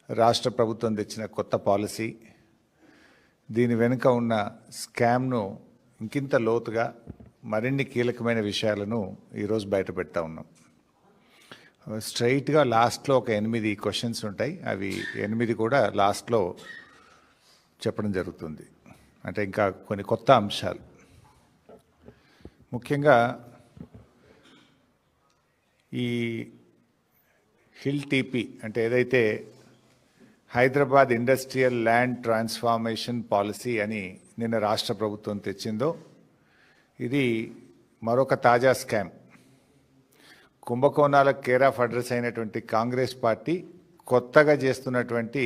రాష్ట్ర ప్రభుత్వం తెచ్చిన కొత్త పాలసీ, దీని వెనుక ఉన్న స్కామ్ను ఇంకింత లోతుగా మరిన్ని కీలకమైన విషయాలను ఈరోజు బయటపెడతా ఉన్నాం. స్ట్రైట్గా లాస్ట్లో ఒక 8 క్వశ్చన్స్ ఉంటాయి. అవి 8 కూడా లాస్ట్లో చెప్పడం జరుగుతుంది. అంటే ఇంకా కొన్ని కొత్త అంశాలు, ముఖ్యంగా ఈ హిల్ టీపీ అంటే ఏదైతే Hyderabad industrial land transformation policy అని నిన్న రాష్ట్ర ప్రభుత్వం తెచ్చిందో, ఇది మరొక తాజా స్కామ్. కుంభకోణాలకు కేర్ ఆఫ్ అడ్రస్ అయినటువంటి కాంగ్రెస్ పార్టీ కొత్తగా చేస్తున్నటువంటి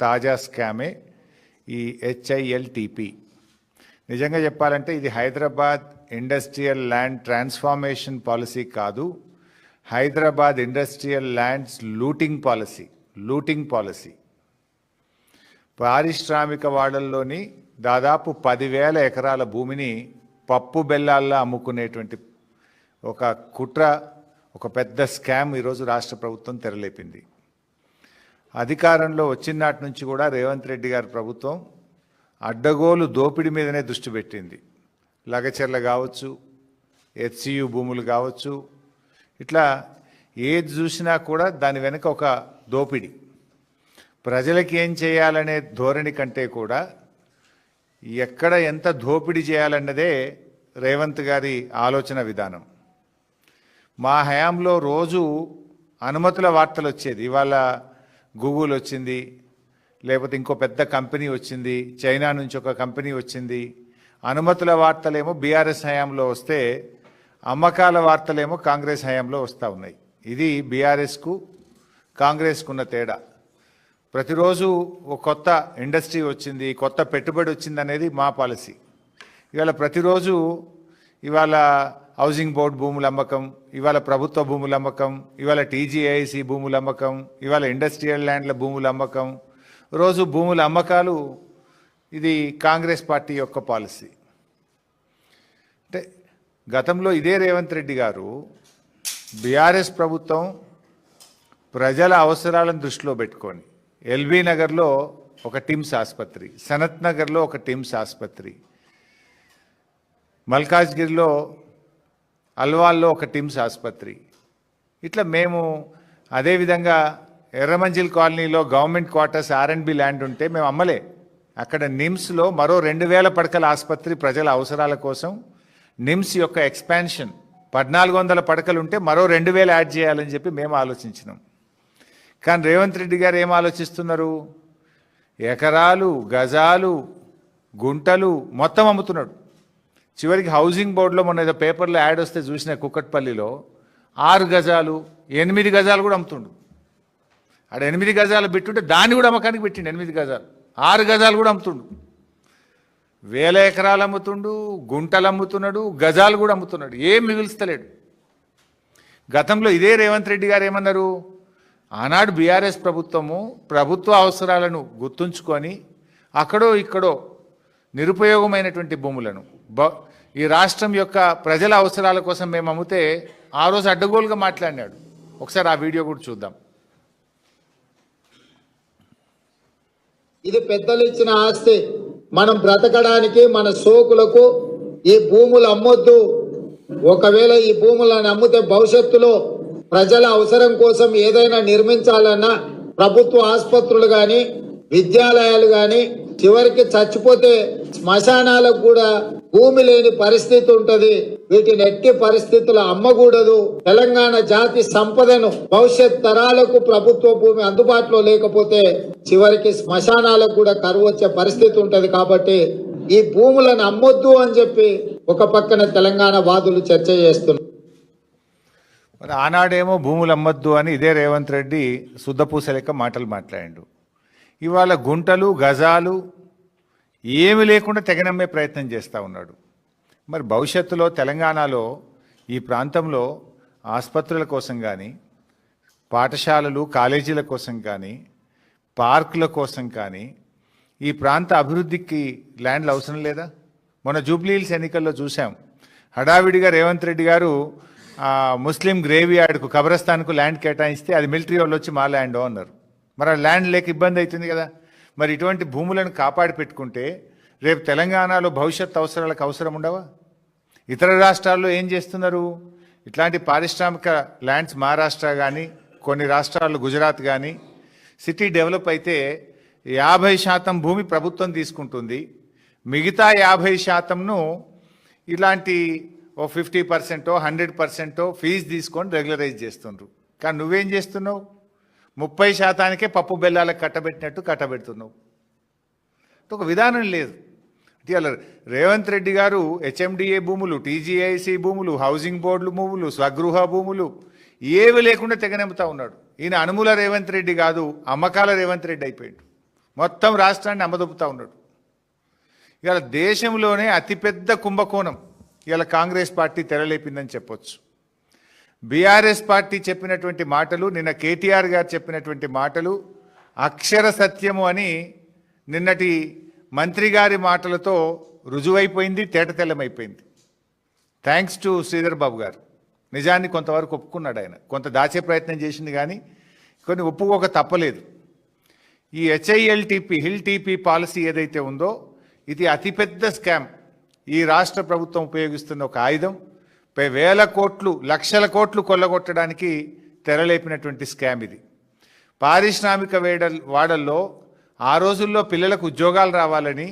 తాజా స్కామే ఈ HILTP. నిజంగా చెప్పాలంటే ఇది Hyderabad industrial land transformation policy కాదు, Hyderabad industrial lands looting policy. పారిశ్రామిక వాడల్లోని దాదాపు 10,000 ఎకరాల భూమిని పప్పు బెల్లాల్లో అమ్ముకునేటువంటి ఒక కుట్ర, ఒక పెద్ద స్కామ్ ఈరోజు రాష్ట్ర ప్రభుత్వం తెరలేపింది. అధికారంలో వచ్చిన నాటి నుంచి కూడా రేవంత్ రెడ్డి గారి ప్రభుత్వం అడ్డగోలు దోపిడీ మీదనే దృష్టి పెట్టింది. లగచెర్ల కావచ్చు, HCU భూములు కావచ్చు, ఇట్లా ఏది చూసినా కూడా దాని వెనుక ఒక దోపిడీ. ప్రజలకి ఏం చేయాలనే ధోరణి కంటే కూడా ఎక్కడ ఎంత దోపిడీ చేయాలన్నదే రేవంత్ గారి ఆలోచన విధానం. మా హయాంలో రోజు అనుమతుల వార్తలు వచ్చేది. ఇవాళ గూగుల్ వచ్చింది, లేకపోతే ఇంకో పెద్ద కంపెనీ వచ్చింది, చైనా నుంచి ఒక కంపెనీ వచ్చింది. అనుమతుల వార్తలేమో బీఆర్ఎస్ హయాంలో వస్తే, అమ్మకాల వార్తలేమో కాంగ్రెస్ హయాంలో వస్తూ ఉన్నాయి. ఇది బీఆర్ఎస్కు కాంగ్రెస్కు ఉన్న తేడా. ప్రతిరోజు ఒక కొత్త ఇండస్ట్రీ వచ్చింది, కొత్త పెట్టుబడి వచ్చింది అనేది మా పాలసీ. ఇవాళ ప్రతిరోజు ఇవాళ హౌసింగ్ బోర్డు భూముల అమ్మకం, ఇవాళ ప్రభుత్వ భూముల అమ్మకం, ఇవాళ TGIC భూముల అమ్మకం, ఇవాళ ఇండస్ట్రియల్ ల్యాండ్ల భూముల అమ్మకం, రోజు భూముల అమ్మకాలు. ఇది కాంగ్రెస్ పార్టీ యొక్క పాలసీ. అంటే గతంలో ఇదే రేవంత్ రెడ్డి గారు, బీఆర్ఎస్ ప్రభుత్వం ప్రజల అవసరాలను దృష్టిలో పెట్టుకొని LB నగర్లో ఒక టిమ్స్ ఆసుపత్రి, సనత్ నగర్లో ఒక టిమ్స్ ఆసుపత్రి, మల్కాజ్గిరిలో అల్వాల్లో ఒక టిమ్స్ ఆసుపత్రి, ఇట్లా మేము అదేవిధంగా ఎర్రమంజిల్ కాలనీలో గవర్నమెంట్ క్వార్టర్స్ R&B ల్యాండ్ ఉంటే మేము అమ్మలే. అక్కడ నిమ్స్లో మరో 2,000 పడకల ఆసుపత్రి ప్రజల అవసరాల కోసం, నిమ్స్ యొక్క ఎక్స్పాన్షన్ 1,400 పడకలు ఉంటే మరో 2,000 యాడ్ చేయాలని చెప్పి మేము ఆలోచించినాం. కానీ రేవంత్ రెడ్డి గారు ఏం ఆలోచిస్తున్నారు? ఎకరాలు, గజాలు, గుంటలు మొత్తం అమ్ముతున్నాడు. చివరికి హౌసింగ్ బోర్డులో మొన్న ఏదో పేపర్లో యాడ్ వస్తే చూసిన, కుక్కట్పల్లిలో 6 గజాలు 8 గజాలు కూడా అమ్ముతుండు. ఆడ 8 గజాలు పెట్టుంటే దాన్ని కూడా అమ్మకానికి పెట్టిండు. 8 గజాలు 6 గజాలు కూడా అమ్ముతుండు. 1000 ఎకరాలు అమ్ముతుండు, గుంటలు అమ్ముతున్నాడు, గజాలు కూడా అమ్ముతున్నాడు. ఏం మిగులుస్తలేడు. గతంలో ఇదే రేవంత్ రెడ్డి గారు ఏమన్నారు? ఆనాడు బీఆర్ఎస్ ప్రభుత్వము ప్రభుత్వ అవసరాలను గుర్తుంచుకొని అక్కడో ఇక్కడో నిరుపయోగమైనటువంటి భూములను ఈ రాష్ట్రం యొక్క ప్రజల అవసరాల కోసం మేము అమ్మితే ఆ రోజు అడ్డగోలుగా మాట్లాడినాడు. ఒకసారి ఆ వీడియో కూడా చూద్దాం. ఇది పెద్దలు ఇచ్చిన ఆస్తి. మనం బ్రతకడానికి, మన సోకులకు ఈ భూములు అమ్మొద్దు. ఒకవేళ ఈ భూములను అమ్మితే భవిష్యత్తులో ప్రజల అవసరం కోసం ఏదైనా నిర్మించాలన్నా ప్రభుత్వ ఆసుపత్రులు కానీ, విద్యాలయాలు కానీ, చివరికి చచ్చిపోతే శ్మశానాలకు కూడా భూమి లేని పరిస్థితి ఉంటది. వీటిని ఎట్టి పరిస్థితుల్లో అమ్మకూడదు. తెలంగాణ జాతి సంపదను భవిష్యత్ తరాలకు ప్రభుత్వ భూమి అందుబాటులో లేకపోతే చివరికి శ్మశానాలకు కూడా కరువు వచ్చే పరిస్థితి ఉంటది. కాబట్టి ఈ భూములను అమ్మొద్దు అని చెప్పి ఒక పక్కన తెలంగాణ వాదులు చర్చ చేస్తున్నారు. మరి ఆనాడేమో భూములు అమ్మొద్దు అని ఇదే రేవంత్ రెడ్డి శుద్ధపూస లెక్క మాటలు మాట్లాడిండు. ఇవాళ గుంటలు, గజాలు ఏమి లేకుండా తెగనమ్మే ప్రయత్నం చేస్తూ ఉన్నాడు. మరి భవిష్యత్తులో తెలంగాణలో ఈ ప్రాంతంలో ఆసుపత్రుల కోసం కానీ, పాఠశాలలు, కాలేజీల కోసం కానీ, పార్కుల కోసం కానీ ఈ ప్రాంత అభివృద్ధికి ల్యాండ్లు అవసరం లేదా? మొన్న జూబ్లీ హిల్స్ ఎన్నికల్లో చూసాం. హడావిడిగా రేవంత్ రెడ్డి గారు ముస్లిం గ్రేవ్ యార్డ్కు, కబ్రస్థాన్కు ల్యాండ్ కేటాయిస్తే అది మిలిటరీ వాళ్ళు వచ్చి మా ల్యాండ్ అన్నారు. మరి ఆ ల్యాండ్ లేక ఇబ్బంది అవుతుంది కదా. మరి ఇటువంటి భూములను కాపాడి పెట్టుకుంటే రేపు తెలంగాణలో భవిష్యత్ అవసరాలకు అవసరం ఉండవా? ఇతర రాష్ట్రాల్లో ఏం చేస్తున్నారు? ఇట్లాంటి పారిశ్రామిక ల్యాండ్స్ మహారాష్ట్ర కానీ కొన్ని రాష్ట్రాల్లో గుజరాత్ కానీ సిటీ డెవలప్ అయితే 50% భూమి ప్రభుత్వం తీసుకుంటుంది, మిగతా 50%ను ఇలాంటి ఓ 50% 100% ఫీజు తీసుకొని రెగ్యులరైజ్ చేస్తుండ్రు. కానీ నువ్వేం చేస్తున్నావు? 30%కే పప్పు బెల్లాలకు కట్టబెడుతున్నావు. ఒక విధానం లేదు. ఇవాళ రేవంత్ రెడ్డి గారు హెచ్ఎండిఏ భూములు, టీజీఐసి భూములు, హౌసింగ్ బోర్డులు భూములు, స్వగృహ భూములు ఏవి లేకుండా తెగనెమ్ముతా ఉన్నాడు. ఈయన అనుముల రేవంత్ రెడ్డి కాదు, అమ్మకాల రేవంత్ రెడ్డి అయిపోయాడు. మొత్తం రాష్ట్రాన్ని అమ్మదొప్పుతా ఉన్నాడు. ఇవాళ దేశంలోనే అతిపెద్ద కుంభకోణం ఇవాళ కాంగ్రెస్ పార్టీ తెరలేపిందని చెప్పొచ్చు. బీఆర్ఎస్ పార్టీ చెప్పినటువంటి మాటలు, నిన్న కేటీఆర్ గారు చెప్పినటువంటి మాటలు అక్షర సత్యము అని నిన్నటి మంత్రి గారి మాటలతో రుజువైపోయింది, తేటతెల్లమైపోయింది. థ్యాంక్స్ టు శ్రీధర్ బాబు గారు. నిజాన్ని కొంతవరకు ఒప్పుకున్నాడు. ఆయన కొంత దాచే ప్రయత్నం చేసింది కానీ కొన్ని ఒప్పుకోక తప్పలేదు. ఈ HILTP హిల్ టీపీ పాలసీ ఏదైతే ఉందో ఇది అతిపెద్ద స్కామ్. ఈ రాష్ట్ర ప్రభుత్వం ఉపయోగిస్తున్న ఒక ఆయుధం. వేల కోట్లు, లక్షల కోట్లు కొల్లగొట్టడానికి తెరలేపినటువంటి స్కామ్ ఇది. పారిశ్రామిక వాడల్లో ఆ రోజుల్లో పిల్లలకు ఉద్యోగాలు రావాలని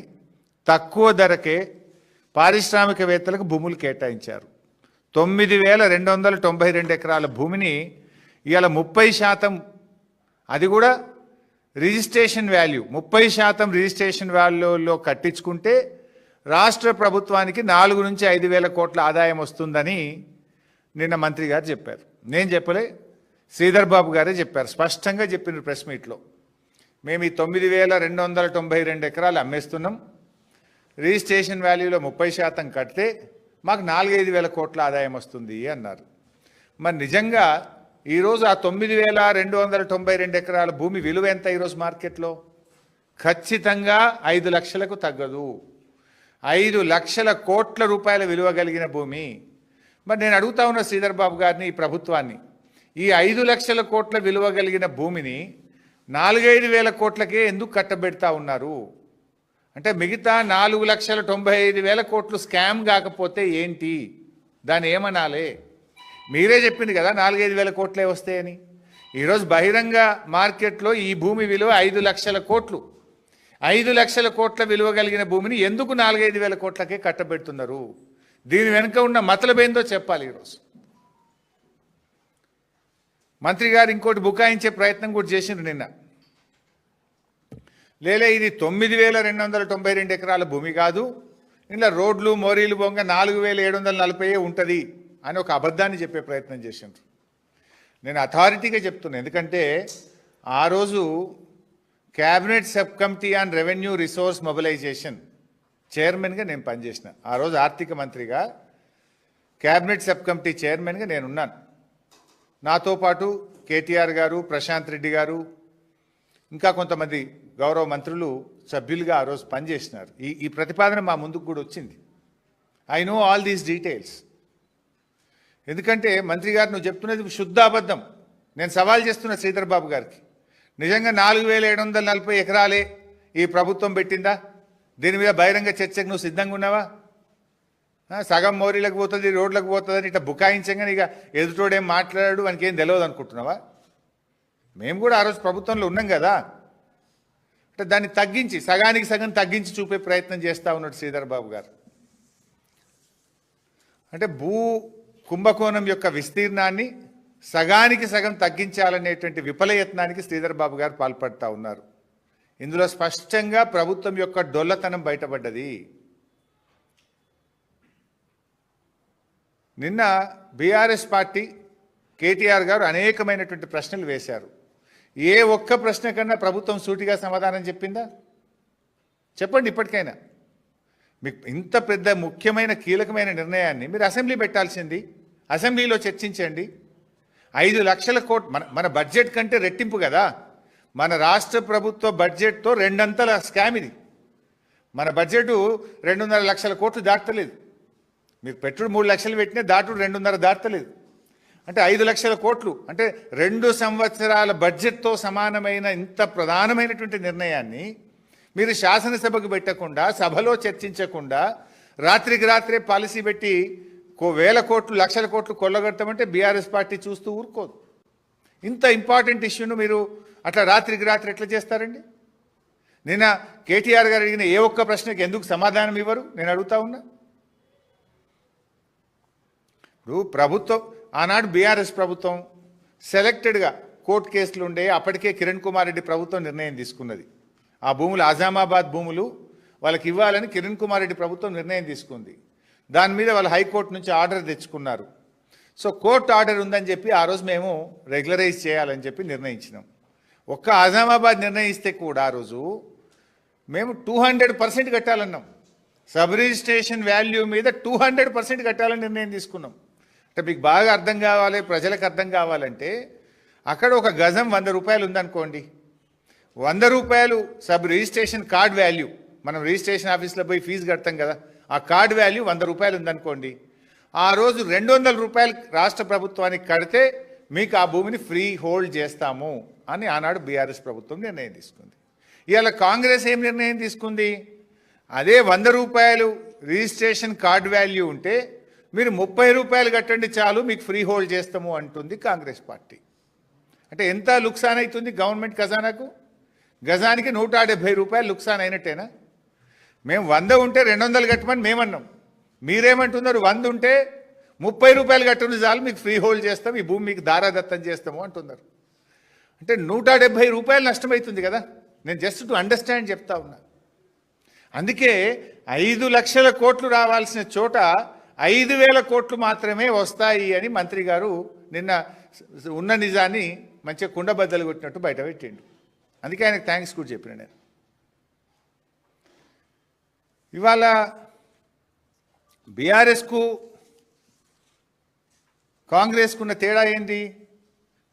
తక్కువ ధరకే పారిశ్రామికవేత్తలకు భూములు కేటాయించారు. 9,292 ఎకరాల భూమిని ఇవాళ 30%, అది కూడా రిజిస్ట్రేషన్ వాల్యూ 30% రిజిస్ట్రేషన్ వాల్యూలో కట్టించుకుంటే రాష్ట్ర ప్రభుత్వానికి 4 నుంచి 5 వేల కోట్ల ఆదాయం వస్తుందని నిన్న మంత్రి గారు చెప్పారు. నేను చెప్పలే, శ్రీధర్ బాబు గారే చెప్పారు. స్పష్టంగా చెప్పిన ప్రెస్ మీట్లో, మేము ఈ 9,292 ఎకరాలు అమ్మేస్తున్నాం, రిజిస్ట్రేషన్ వాల్యూలో 30% కడితే మాకు 4-5 వేల కోట్ల ఆదాయం వస్తుంది అన్నారు. మరి నిజంగా ఈరోజు ఆ 9,292 ఎకరాల భూమి విలువ ఎంత ఈరోజు మార్కెట్లో? ఖచ్చితంగా 5 లక్షలకు తగ్గదు. 5 లక్షల కోట్ల రూపాయల విలువ కలిగిన భూమి. మరి నేను అడుగుతా ఉన్న శ్రీధర్ బాబు గారిని, ఈ ప్రభుత్వాన్ని, ఈ 5 లక్షల కోట్ల విలువ కలిగిన భూమిని 4-5 వేల కోట్లకే ఎందుకు కట్టబెడతా ఉన్నారు? అంటే మిగతా 4,95,000 కోట్లు స్కామ్ కాకపోతే ఏంటి? దాన్ని ఏమనాలి? మీరే చెప్పింది కదా 4-5 వేల కోట్లే వస్తాయని. ఈరోజు బహిరంగ మార్కెట్లో ఈ భూమి విలువ 5 లక్షల కోట్లు. 5 లక్షల కోట్ల విలువ కలిగిన భూమిని ఎందుకు 4-5 వేల కోట్లకే కట్టబెడుతున్నారు? దీని వెనుక ఉన్న మతలబేందో చెప్పాలి. ఈరోజు మంత్రి గారు ఇంకోటి బుకాయించే ప్రయత్నం కూడా చేసిండ్రు నిన్న. లేలే, ఇది 9,292 ఎకరాల భూమి కాదు, ఇలా రోడ్లు మోరీలు బొంగ 4,740 ఉంటుంది అని ఒక అబద్ధాన్ని చెప్పే ప్రయత్నం చేసిండ్రు. నేను అథారిటీగా చెప్తున్నాను, ఎందుకంటే ఆ రోజు cabinet subcommittee on revenue resource mobilisation చైర్మన్గా నేను పనిచేసిన. ఆ రోజు ఆర్థిక మంత్రిగా క్యాబినెట్ సబ్ కమిటీ చైర్మన్గా నేనున్నాను. నాతో పాటు కేటీఆర్ గారు, ప్రశాంత్ రెడ్డి గారు, ఇంకా కొంతమంది గౌరవ మంత్రులు సభ్యులుగా ఆ రోజు పనిచేసినారు. ఈ ప్రతిపాదన మా ముందుకు కూడా వచ్చింది. I know all these details. ఎందుకంటే మంత్రి గారు నువ్వు చెప్తున్నది శుద్ధ అబద్ధం. నేను సవాల్ చేస్తున్న శ్రీధర్ బాబు గారికి, నిజంగా 4,740 ఎకరాలే ఈ ప్రభుత్వం పెట్టిందా? దీని మీద బహిరంగ చర్చకు నువ్వు సిద్ధంగా ఉన్నావా? సగం మోరీలకు పోతుంది, రోడ్లకు పోతుంది అని ఇట్లా బుకాయించగానే ఇక ఎదుటోడేం మాట్లాడాడు, వానికి ఏం తెలియదు అనుకుంటున్నావా? మేము కూడా ఆ రోజు ప్రభుత్వంలో ఉన్నాం కదా. అంటే దాన్ని తగ్గించి, సగానికి సగం తగ్గించి చూపే ప్రయత్నం చేస్తూ ఉన్నాడు శ్రీధర్ బాబు గారు. అంటే భూ కుంభకోణం యొక్క విస్తీర్ణాన్ని సగానికి సగం తగ్గించాలనేటువంటి విఫలయత్నానికి శ్రీధర్ బాబు గారు పాల్పడుతూ ఉన్నారు. ఇందులో స్పష్టంగా ప్రభుత్వం యొక్క డొల్లతనం బయటపడ్డది. నిన్న బీఆర్ఎస్ పార్టీ కేటీఆర్ గారు అనేకమైనటువంటి ప్రశ్నలు వేశారు. ఏ ఒక్క ప్రశ్న కన్నా ప్రభుత్వం సూటిగా సమాధానం చెప్పిందా? చెప్పండి ఇప్పటికైనా. మీకు ఇంత పెద్ద ముఖ్యమైన కీలకమైన నిర్ణయాన్ని మీరు అసెంబ్లీ పెట్టాల్సింది, అసెంబ్లీలో చర్చించండి. 5 లక్షల కోట్లు మన బడ్జెట్ కంటే రెట్టింపు కదా. మన రాష్ట్ర ప్రభుత్వ బడ్జెట్తో 2 అంతల స్కామ్ ఇది. మన బడ్జెట్ 2.5 లక్షల కోట్లు దాటలేదు. మీరు పెట్టుడు 3 లక్షలు పెట్టినా దాటుడు 2.5 దాటలేదు. అంటే 5 లక్షల కోట్లు అంటే 2 సంవత్సరాల బడ్జెట్తో సమానమైన ఇంత ప్రధానమైనటువంటి నిర్ణయాన్ని మీరు శాసనసభకు పెట్టకుండా సభలో చర్చించకుండా రాత్రికి రాత్రే పాలసీ పెట్టి వేల కోట్లు లక్షల కోట్లు కొల్లగొడతామంటే బీఆర్ఎస్ పార్టీ చూస్తూ ఊరుకోదు. ఇంత ఇంపార్టెంట్ ఇష్యూను మీరు అట్లా రాత్రికి రాత్రి ఎట్లా చేస్తారండి? నిన్న కేటీఆర్ గారు అడిగిన ఏ ఒక్క ప్రశ్నకి ఎందుకు సమాధానం ఇవ్వరు నేను అడుగుతా ఉన్నా. ఇప్పుడు ప్రభుత్వం ఆనాడు బీఆర్ఎస్ ప్రభుత్వం సెలెక్టెడ్గా కోర్టు కేసులు ఉండే అప్పటికే కిరణ్ కుమార్ రెడ్డి ప్రభుత్వం నిర్ణయం తీసుకున్నది. ఆ భూములు ఆజామాబాద్ భూములు వాళ్ళకి ఇవ్వాలని కిరణ్ కుమార్ రెడ్డి ప్రభుత్వం నిర్ణయం తీసుకుంది. దాని మీద వాళ్ళు హైకోర్టు నుంచి ఆర్డర్ తెచ్చుకున్నారు. సో కోర్టు ఆర్డర్ ఉందని చెప్పి ఆ రోజు మేము రెగ్యులరైజ్ చేయాలని చెప్పి నిర్ణయించినాం. ఒక్క ఆజామాబాద్ నిర్ణయిస్తే కూడా ఆ రోజు మేము 200% కట్టాలన్నాం. సబ్ రిజిస్ట్రేషన్ వాల్యూ మీద 200% కట్టాలని నిర్ణయం తీసుకున్నాం. అంటే మీకు బాగా అర్థం కావాలి, ప్రజలకు అర్థం కావాలంటే అక్కడ ఒక గజం 100 రూపాయలు ఉందనుకోండి, 100 రూపాయలు సబ్ రిజిస్ట్రేషన్ కార్డ్ వాల్యూ, మనం రిజిస్ట్రేషన్ ఆఫీస్లో పోయి ఫీజు కడతాం కదా, ఆ కార్డ్ వాల్యూ 100 రూపాయలు ఉందనుకోండి, ఆ రోజు 200 రూపాయలు రాష్ట్ర ప్రభుత్వానికి కడితే మీకు ఆ భూమిని ఫ్రీ హోల్డ్ చేస్తాము అని ఆనాడు బీఆర్ఎస్ ప్రభుత్వం నిర్ణయం తీసుకుంది. ఇవాళ కాంగ్రెస్ ఏం నిర్ణయం తీసుకుంది? అదే 100 రూపాయలు రిజిస్ట్రేషన్ కార్డ్ వాల్యూ ఉంటే మీరు 30 రూపాయలు కట్టండి చాలు మీకు ఫ్రీ హోల్డ్ చేస్తాము అంటుంది కాంగ్రెస్ పార్టీ. అంటే ఎంత లుక్సాన్ అవుతుంది గవర్నమెంట్ ఖజానాకు? గజానికి 170 రూపాయలు లుక్సాన్ అయినట్టేనా? మేము 100 ఉంటే 200 కట్టమని మేమన్నాం. మీరేమంటున్నారు? 100 ఉంటే 30 రూపాయలు కట్టండి చాలు మీకు ఫ్రీ హోల్డ్ చేస్తాం, ఈ భూమి మీకు దారాదత్తం చేస్తాము అంటున్నారు. అంటే 170 రూపాయలు నష్టమవుతుంది కదా. నేను జస్ట్ టు అండర్స్టాండ్ చెప్తా ఉన్నా. అందుకే 5 లక్షల కోట్లు రావాల్సిన చోట 5,000 కోట్లు మాత్రమే వస్తాయి అని మంత్రి గారు నిన్న ఉన్న నిజాన్ని మంచిగా కుండబద్దలు కొట్టినట్టు బయట పెట్టిండు. అందుకే ఆయనకు థ్యాంక్స్ కూడా చెప్పిన నేను. ఇవాళ బీఆర్ఎస్కు కాంగ్రెస్కున్న తేడా ఏంది?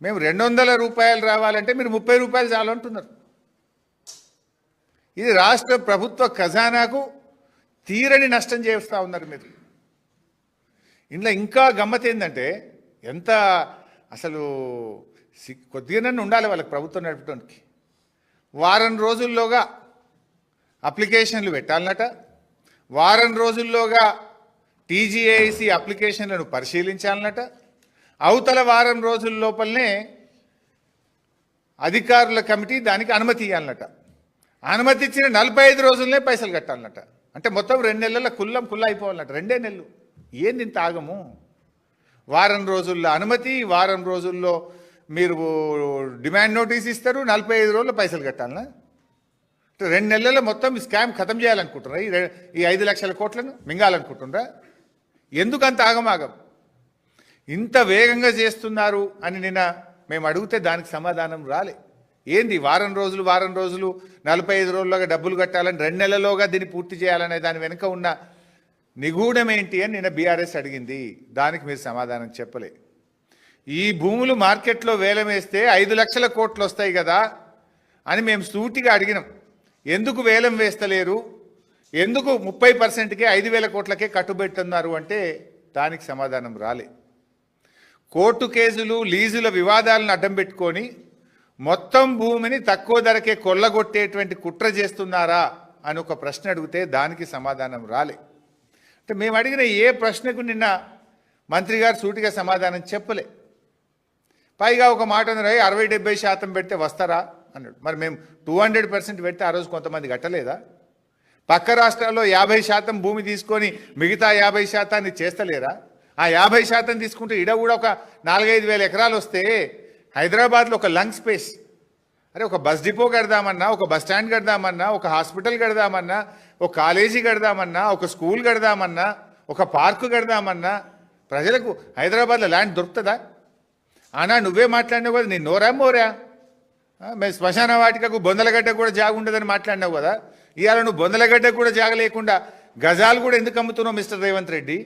మేము 200 రూపాయలు రావాలంటే మీరు 30 రూపాయలు చాలు అంటున్నారు. ఇది రాష్ట్ర ప్రభుత్వ ఖజానాకు తీరని నష్టం చేస్తూ ఉన్నారు మీరు. ఇంట్లో ఇంకా గమ్మత్ ఏంటంటే ఎంత అసలు కొద్దిగానే ఉండాలి వాళ్ళకి ప్రభుత్వం నడపడానికి. వారం రోజుల్లోగా అప్లికేషన్లు పెట్టాలన్నట, వారం రోజుల్లోగా టీజీఐసి అప్లికేషన్లను పరిశీలించాలన్నట, అవతల వారం రోజుల లోపలనే అధికారుల కమిటీ దానికి అనుమతి ఇవ్వాలన్నట, అనుమతి ఇచ్చిన 45 రోజులనే పైసలు కట్టాలన్నట. అంటే మొత్తం 2 నెలల కుల్ల అయిపోవాలన్నట. 2 నెలలు ఏంది ఇంత ఆగము? వారం రోజుల్లో అనుమతి, వారం రోజుల్లో మీరు డిమాండ్ నోటీస్ ఇస్తారు, 45 రోజుల్లో పైసలు కట్టాలనా? 2 నెలల్లో మొత్తం స్కామ్ ఖతం చేయాలనుకుంటున్నారా? ఈ 5 లక్షల కోట్లను మింగాలనుకుంటున్నారా? ఎందుకు అంత ఆగమాగం? ఇంత వేగంగా చేస్తున్నారు అని నిన్న మేము అడిగితే దానికి సమాధానం రాలే. ఏంది వారం రోజులు 45 రోజుల్లోగా డబ్బులు కట్టాలని 2 నెలల్లోగా దీన్ని పూర్తి చేయాలనే దాని వెనుక ఉన్న నిగూఢం ఏంటి అని నిన్న బీఆర్ఎస్ అడిగింది. దానికి మీరు సమాధానం చెప్పలే. ఈ భూములు మార్కెట్లో వేలం వేస్తే 5 లక్షల కోట్లు వస్తాయి కదా అని మేము సూటిగా అడిగినాం. ఎందుకు వేలం వేస్తలేరు, ఎందుకు 30%కే 5,000 కోట్లకే కట్టుబెట్టున్నారు అంటే దానికి సమాధానం రాలే. కోర్టు కేసులు లీజుల వివాదాలను అడ్డం పెట్టుకొని మొత్తం భూమిని తక్కువ ధరకే కొల్లగొట్టేటువంటి కుట్ర చేస్తున్నారా అని ఒక ప్రశ్న అడిగితే దానికి సమాధానం రాలే. అంటే మేము అడిగిన ఏ ప్రశ్నకు నిన్న మంత్రి గారు సూటిగా సమాధానం చెప్పలే. పైగా ఒక మాట అన్నారు, 60-70% పెడితే వస్తారా అన్నాడు. మరి మేము 200% పెడితే ఆ రోజు కొంతమంది కట్టలేదా? పక్క రాష్ట్రాల్లో 50% భూమి తీసుకొని మిగతా 50% చేస్తలేరా? ఆ 50% తీసుకుంటే ఇడ కూడా ఒక 4-5 వేల ఎకరాలు వస్తే హైదరాబాద్లో ఒక లంగ్ స్పేస్, అరే ఒక బస్ డిపో కడదామన్నా, ఒక బస్ స్టాండ్ కడదామన్నా, ఒక హాస్పిటల్ కడదామన్నా, ఒక కాలేజీ కడదామన్నా, ఒక స్కూల్ కడదామన్నా, ఒక పార్కు కడదామన్నా ప్రజలకు హైదరాబాద్లో ల్యాండ్ దొరుకుతుందా? అన్నా నువ్వే మాట్లాడినావు కదా, నీ నోరా మోరా? మేము శ్మశాన వాటికకు బొందలగడ్డ కూడా జాగ ఉండదని మాట్లాడినావు కదా. ఇవాళ నువ్వు బొందలగడ్డ కూడా జాగ లేకుండా గజాలు కూడా ఎందుకు అమ్ముతున్నావు మిస్టర్ రేవంత్ రెడ్డి?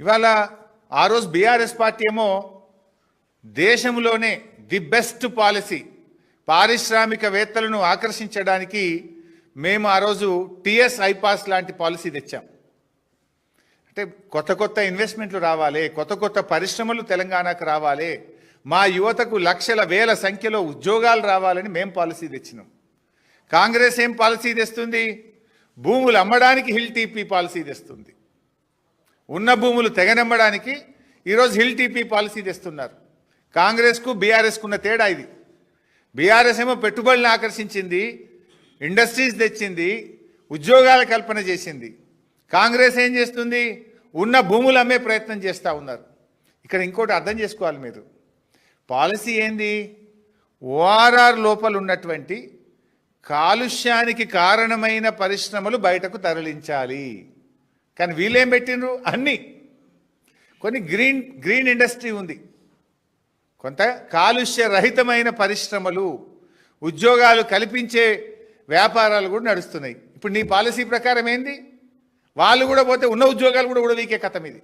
ఇవాళ ఆ రోజు బీఆర్ఎస్ పార్టీ ఏమో దేశంలోనే ది బెస్ట్ పాలసీ, పారిశ్రామికవేత్తలను ఆకర్షించడానికి మేము ఆ రోజు టిఎస్ ఐపాస్ లాంటి పాలసీ తెచ్చాం. అంటే కొత్త కొత్త ఇన్వెస్ట్మెంట్లు రావాలి, కొత్త కొత్త పరిశ్రమలు తెలంగాణకు రావాలి, మా యువతకు లక్షల వేల సంఖ్యలో ఉద్యోగాలు రావాలని మేము పాలసీ తెచ్చినాం. కాంగ్రెస్ ఏం పాలసీ తెస్తుంది? భూములు అమ్మడానికి హిల్ టీపీ పాలసీ తెస్తుంది. ఉన్న భూములు తెగనమ్మడానికి ఈరోజు హిల్ టీపీ పాలసీ తెస్తున్నారు. కాంగ్రెస్కు బీఆర్ఎస్కు ఉన్న తేడా ఇది. బీఆర్ఎస్ ఏమో పెట్టుబడులను ఆకర్షించింది, ఇండస్ట్రీస్ తెచ్చింది, ఉద్యోగాల కల్పన చేసింది. కాంగ్రెస్ ఏం చేస్తుంది? ఉన్న భూములు అమ్మే ప్రయత్నం చేస్తూ ఉన్నారు. ఇక్కడ ఇంకోటి అర్థం చేసుకోవాలి మీరు. పాలసీ ఏంది? ఓఆర్ఆర్ లోపల ఉన్నటువంటి కాలుష్యానికి కారణమైన పరిశ్రమలు బయటకు తరలించాలి. కానీ వీళ్ళేం పెట్టినరు? అన్నీ కొన్ని గ్రీన్ ఇండస్ట్రీ ఉంది, కొంత కాలుష్య రహితమైన పరిశ్రమలు, ఉద్యోగాలు కల్పించే వ్యాపారాలు కూడా నడుస్తున్నాయి. ఇప్పుడు నీ పాలసీ ప్రకారం ఏంది? వాళ్ళు కూడా పోతే ఉన్న ఉద్యోగాలు కూడా ఉడవీకే కథ మీది.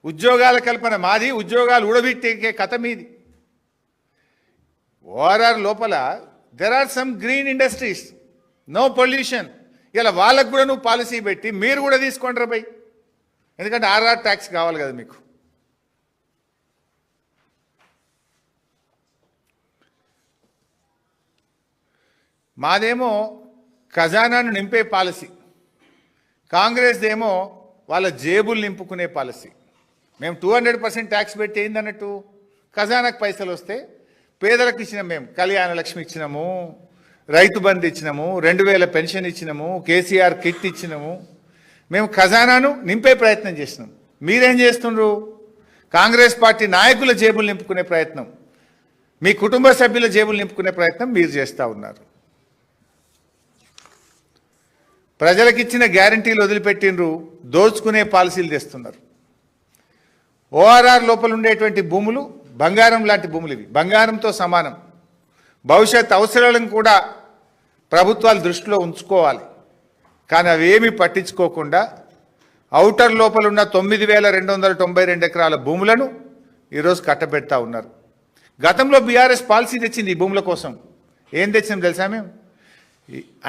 ఉద్యోగాల కల్పన మాది, ఉద్యోగాలు ఉడబెట్టే కథ మీది. ఓఆర్ఆర్ లోపల there are some green industries, no pollution. ఇలా వాళ్ళకు కూడా నువ్వు పాలసీ పెట్టి మీరు కూడా తీసుకోండి రా బై, ఎందుకంటే ఆర్ఆర్ ట్యాక్స్ కావాలి కదా మీకు. మాదేమో ఖజానాను నింపే పాలసీ, కాంగ్రెస్దేమో వాళ్ళ జేబులు నింపుకునే పాలసీ. మేము 200% ట్యాక్స్ పెట్టి ఏందన్నట్టు ఖజానాకు పైసలు వస్తే పేదలకు ఇచ్చినాం. మేము కళ్యాణ లక్ష్మి ఇచ్చినాము, రైతు బంధు ఇచ్చినాము, 2000 పెన్షన్ ఇచ్చినాము, కేసీఆర్ కిట్ ఇచ్చినాము. మేము ఖజానాను నింపే ప్రయత్నం చేసినాం. మీరేం చేస్తుండ్రు? కాంగ్రెస్ పార్టీ నాయకుల జేబులు నింపుకునే ప్రయత్నం, మీ కుటుంబ సభ్యుల జేబులు నింపుకునే ప్రయత్నం మీరు చేస్తూ ఉన్నారు. ప్రజలకు ఇచ్చిన గ్యారంటీలు వదిలిపెట్టిండ్రు, దోచుకునే పాలసీలు తెస్తున్నారు. ఓఆర్ఆర్ లోపల ఉండేటువంటి భూములు బంగారం లాంటి భూములు, ఇవి బంగారంతో సమానం. భవిష్యత్ అవసరాలను కూడా ప్రభుత్వాలు దృష్టిలో ఉంచుకోవాలి. కానీ అవేమీ పట్టించుకోకుండా ఔటర్ లోపల ఉన్న 9292 ఎకరాల భూములను ఈరోజు కట్టబెడతా ఉన్నారు. గతంలో బీఆర్ఎస్ పాలసీ తెచ్చింది ఈ భూముల కోసం. ఏం తెచ్చినాం తెలుసా? మేము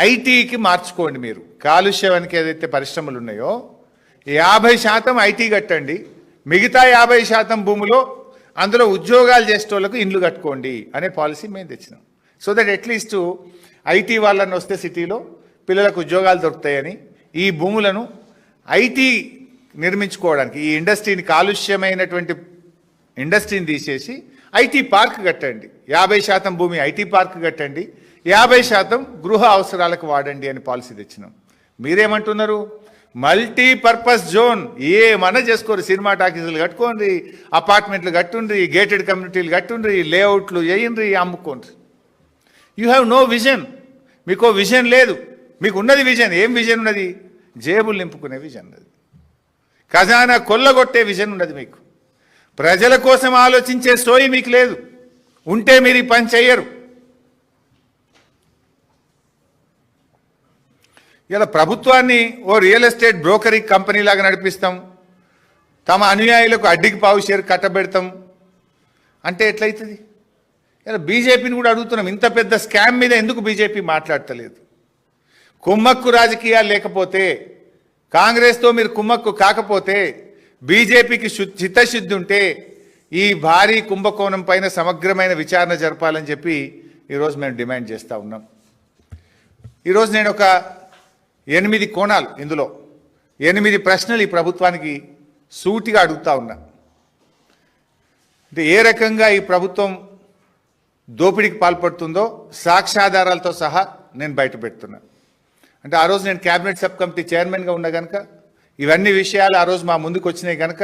ఐటీకి మార్చుకోండి. మీరు కాలుష్యానికి ఏదైతే పరిశ్రమలు ఉన్నాయో 50% ఐటీ కట్టండి, మిగతా 50% భూములో అందులో ఉద్యోగాలు చేసేటోళ్లకు ఇండ్లు కట్టుకోండి అనే పాలసీ మేము తెచ్చినాం. సో దట్ అట్లీస్ట్ ఐటీ వాళ్ళని వస్తే సిటీలో పిల్లలకు ఉద్యోగాలు దొరుకుతాయని ఈ భూములను ఐటీ నిర్మించుకోవడానికి, ఈ ఇండస్ట్రీని కాలుష్యమైనటువంటి ఇండస్ట్రీని తీసేసి ఐటీ పార్క్ కట్టండి, 50% భూమి ఐటీ పార్క్ కట్టండి, 50% గృహ అవసరాలకు వాడండి అని పాలసీ తెచ్చినాం. మీరేమంటున్నారు? మల్టీపర్పస్ జోన్ ఏమన్నా చేసుకోరు, సినిమా టాకీసులు కట్టుకోండి, అపార్ట్మెంట్లు కట్టుండ్రి, గేటెడ్ కమ్యూనిటీలు కట్టుండ్రి, లేఅవుట్లు వేయండ్రి, అమ్ముకోండి. You have no vision. మీకు విజన్ లేదు. మీకు ఉన్నది విజన్. ఏం విజన్ ఉన్నది? జేబులు నింపుకునే విజన్ ఉన్నది, ఖజానా కొల్లగొట్టే విజన్ ఉన్నది మీకు. ప్రజల కోసం ఆలోచించే సోయి మీకు లేదు. ఉంటే మీరు ఈ పని చెయ్యరు. ఇలా ప్రభుత్వాన్ని ఓ రియల్ ఎస్టేట్ బ్రోకరీ కంపెనీ లాగా నడిపిస్తాం, తమ అనుయాయులకు అడ్డికి పావు షేర్ కట్టబెడతాం అంటే ఎట్లయితుంది? ఇలా బీజేపీని కూడా అడుగుతున్నాం, ఇంత పెద్ద స్కామ్ మీద ఎందుకు బీజేపీ మాట్లాడతలేదు? కుమ్మక్కు రాజకీయాలు లేకపోతే, కాంగ్రెస్తో మీరు కుమ్మక్కు కాకపోతే, బీజేపీకి చిత్తశుద్ధి ఉంటే ఈ భారీ కుంభకోణం పైన సమగ్రమైన విచారణ జరపాలని చెప్పి ఈరోజు మేము డిమాండ్ చేస్తూ ఉన్నాం. ఈరోజు నేను ఒక 8 కోణాలు, ఇందులో 8 ప్రశ్నలు ఈ ప్రభుత్వానికి సూటిగా అడుగుతా ఉన్నా. అంటే ఏ రకంగా ఈ ప్రభుత్వం దోపిడీకి పాల్పడుతుందో సాక్ష్యాధారాలతో సహా నేను బయట పెడుతున్నా. అంటే ఆ రోజు నేను క్యాబినెట్ సబ్ కమిటీ చైర్మన్గా ఉన్నా కనుక ఇవన్నీ విషయాలు ఆ రోజు మా ముందుకు వచ్చినాయి కనుక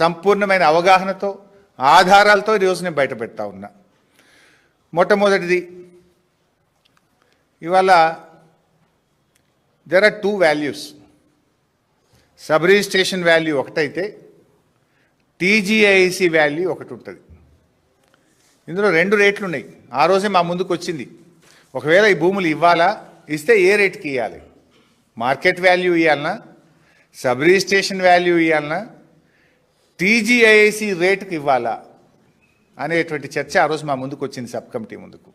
సంపూర్ణమైన అవగాహనతో ఆధారాలతో ఈరోజు నేను బయట పెడతా ఉన్నా. మొట్టమొదటిది, ఇవాళ there are 2 values. Sub registration value ఒకటైతే టీజీఐసి వాల్యూ ఒకటి ఉంటుంది. ఇందులో 2 రేట్లు ఉన్నాయి. ఆ రోజే మా ముందుకు వచ్చింది. ఒకవేళ ఈ భూములు ఇవ్వాలా, ఇస్తే ఏ రేట్కి ఇవ్వాలి? మార్కెట్ వాల్యూ ఇవ్వాలన్నా, సబ్ రిజిస్ట్రేషన్ వాల్యూ ఇవ్వాలన్నా, టీజీఐసి రేటుకి ఇవ్వాలా అనేటువంటి చర్చ ఆ రోజు మా ముందుకు వచ్చింది సబ్ కమిటీ ముందుకు.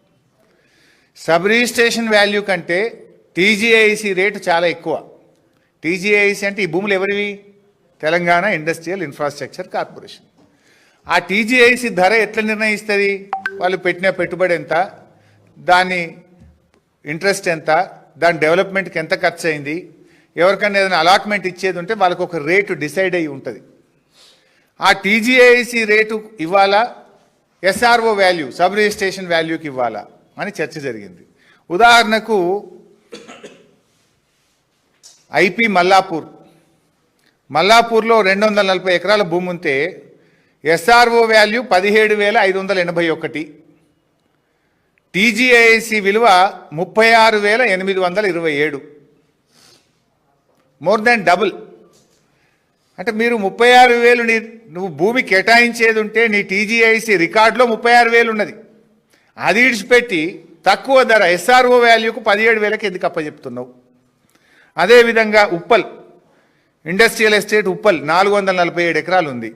సబ్ రిజిస్ట్రేషన్ వాల్యూ కంటే టీజీఐసి రేటు చాలా ఎక్కువ. టీజీఐసి అంటే ఈ భూములు ఎవరివి? Telangana industrial infrastructure corporation. ఆ టీజీఐసి ధర ఎట్లా నిర్ణయిస్తుంది? వాళ్ళు పెట్టిన పెట్టుబడి ఎంత, దాని ఇంట్రెస్ట్ ఎంత, దాని డెవలప్మెంట్కి ఎంత ఖర్చు అయింది, ఎవరికైనా ఏదైనా అలాట్మెంట్ ఇచ్చేది ఉంటే వాళ్ళకు ఒక రేటు డిసైడ్ అయ్యి ఉంటుంది. ఆ టీజీఐసి రేటు ఇవ్వాలా, ఎస్ఆర్ఓ వాల్యూ సబ్ రిజిస్ట్రేషన్ వాల్యూకి ఇవ్వాలా అని చర్చ జరిగింది. ఉదాహరణకు ఐపీ మల్లాపూర్లో 240 ఎకరాల భూమి ఉంటే ఎస్ఆర్ఓ వాల్యూ 17,581, టీజీఐసి విలువ 36,827, మోర్ దాన్ డబుల్. అంటే మీరు 36,000 నువ్వు భూమి కేటాయించేది ఉంటే నీ టీజీఐసి రికార్డులో 36,000 ఉన్నది. అది ఇడిచిపెట్టి తక్కువ ధర ఎస్ఆర్ఓ వాల్యూకు 17,000కి ఎందుకు అప్పచెప్తున్నావు? అదేవిధంగా ఉప్పల్ ఇండస్ట్రియల్ ఎస్టేట్ ఉప్పల్ 447 ఎకరాలు ఉంది.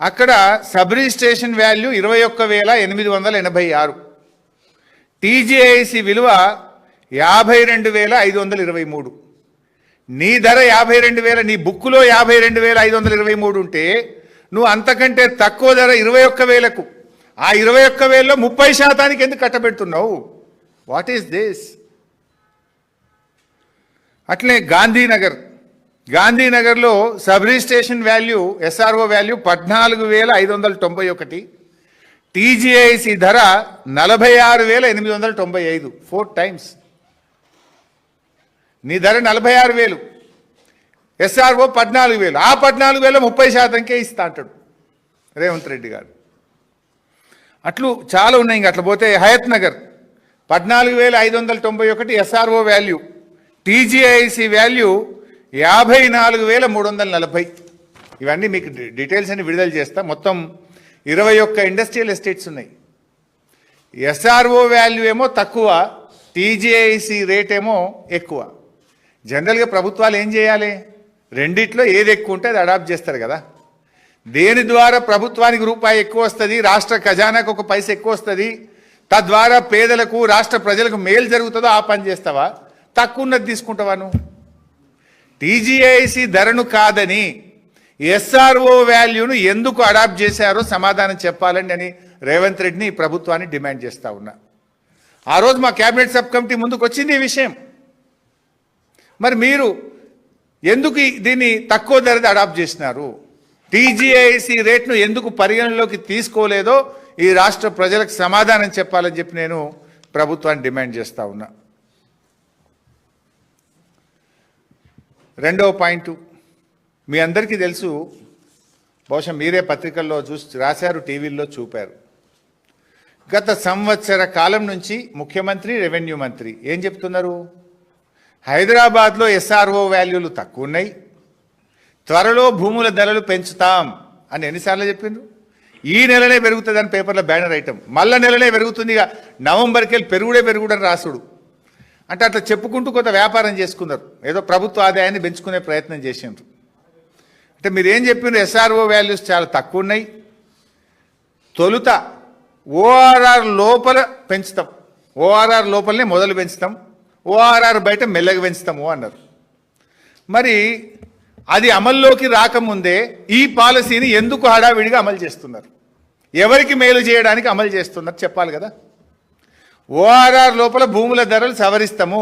అక్కడ సబ్ రిజిస్ట్రేషన్ వాల్యూ 21,886, టీజీఐసి విలువ 52,523. నీ ధర 52,000, నీ బుక్కులో 52,523 ఉంటే నువ్వు అంతకంటే తక్కువ ధర 21,000కు, ఆ 21,000లో 30% ఎందుకు కట్టబెడుతున్నావు? What is this? అట్లే గాంధీనగర్లో sub registration value SRO value 14,591, TGIC ధర 46,895, 4 టైమ్స్. నీ ధర 46,000, ఎస్ఆర్ఓ 14,000, ఆ 14,000 30%కే ఇస్తా అంటాడు రేవంత్ రెడ్డి గారు. అట్లు చాలా ఉన్నాయి. ఇంకా అట్లా పోతే Hayathnagar 14,591 SRO value, TGIC value 54,340. ఇవన్నీ మీకు డీటెయిల్స్ అన్ని విడుదల చేస్తా. మొత్తం 21 ఇండస్ట్రియల్ ఎస్టేట్స్ ఉన్నాయి. ఎస్ఆర్ఓ వాల్యూ ఏమో తక్కువ, టీజీఐసి రేట్ ఏమో ఎక్కువ. జనరల్గా ప్రభుత్వాలు ఏం చేయాలి? రెండిట్లో ఏది ఎక్కువ ఉంటే అది అడాప్ట్ చేస్తారు కదా. దేని ద్వారా ప్రభుత్వానికి రూపాయి ఎక్కువ వస్తుంది, రాష్ట్ర ఖజానాకు ఒక పైసా ఎక్కువ వస్తుంది, తద్వారా పేదలకు రాష్ట్ర ప్రజలకు మేలు జరుగుతుందో ఆ పని చేస్తావా? తక్కువ ఉన్నది తీసుకుంటావా నువ్వు? టీజీఐసి ధరను కాదని ఎస్ఆర్ఓ వాల్యూను ఎందుకు అడాప్ట్ చేశారో సమాధానం చెప్పాలండి అని రేవంత్ రెడ్డిని ప్రభుత్వాన్ని డిమాండ్ చేస్తా ఉన్నా. ఆ రోజు మా కేబినెట్ సబ్ కమిటీ ముందుకు వచ్చింది ఈ విషయం. మరి మీరు ఎందుకు దీన్ని తక్కువ ధరది అడాప్ట్ చేసినారు? టీజీఐసి రేట్ను ఎందుకు పరిగణలోకి తీసుకోలేదో ఈ రాష్ట్ర ప్రజలకు సమాధానం చెప్పాలని చెప్పి నేను ప్రభుత్వాన్ని డిమాండ్ చేస్తా ఉన్నా. రెండవ పాయింట్ మీ అందరికీ తెలుసు, బహుశా మీరే పత్రికల్లో రాశారు, టీవీల్లో చూపారు. గత సంవత్సర కాలం నుంచి ముఖ్యమంత్రి, రెవెన్యూ మంత్రి ఏం చెప్తున్నారు? హైదరాబాద్లో ఎస్ఆర్ఓ వాల్యూలు తక్కువ ఉన్నాయి, త్వరలో భూముల ధరలు పెంచుతాం అని ఎన్నిసార్లు చెప్పిండ్రు? ఈ నెలనే పెరుగుతుందని పేపర్లో బ్యానర్ ఐటమ్, మళ్ళా నెలనే పెరుగుతుంది, ఇక నవంబర్కి వెళ్ళి పెరుగుడని రాసుడు. అంటే అట్లా చెప్పుకుంటూ కొంత వ్యాపారం చేసుకున్నారు, ఏదో ప్రభుత్వ ఆదాయాన్ని పెంచుకునే ప్రయత్నం చేసిండ్రు. అంటే మీరు ఏం చెప్పిండ్రు? ఎస్ఆర్ఓ వాల్యూస్ చాలా తక్కువ ఉన్నాయి, తొలుత ఓఆర్ఆర్ లోపల పెంచుతాం, ఓఆర్ఆర్ లోపలనే మొదలు పెంచుతాం, ఓఆర్ఆర్ బయట మెల్లగా పెంచుతాము అన్నారు. మరి అది అమల్లోకి రాకముందే ఈ పాలసీని ఎందుకు హడావిడిగా అమలు చేస్తున్నారు? ఎవరికి మేలు చేయడానికి అమలు చేస్తున్నారు చెప్పాలి కదా. ఓఆర్ఆర్ లోపల భూముల ధరలు సవరిస్తాము,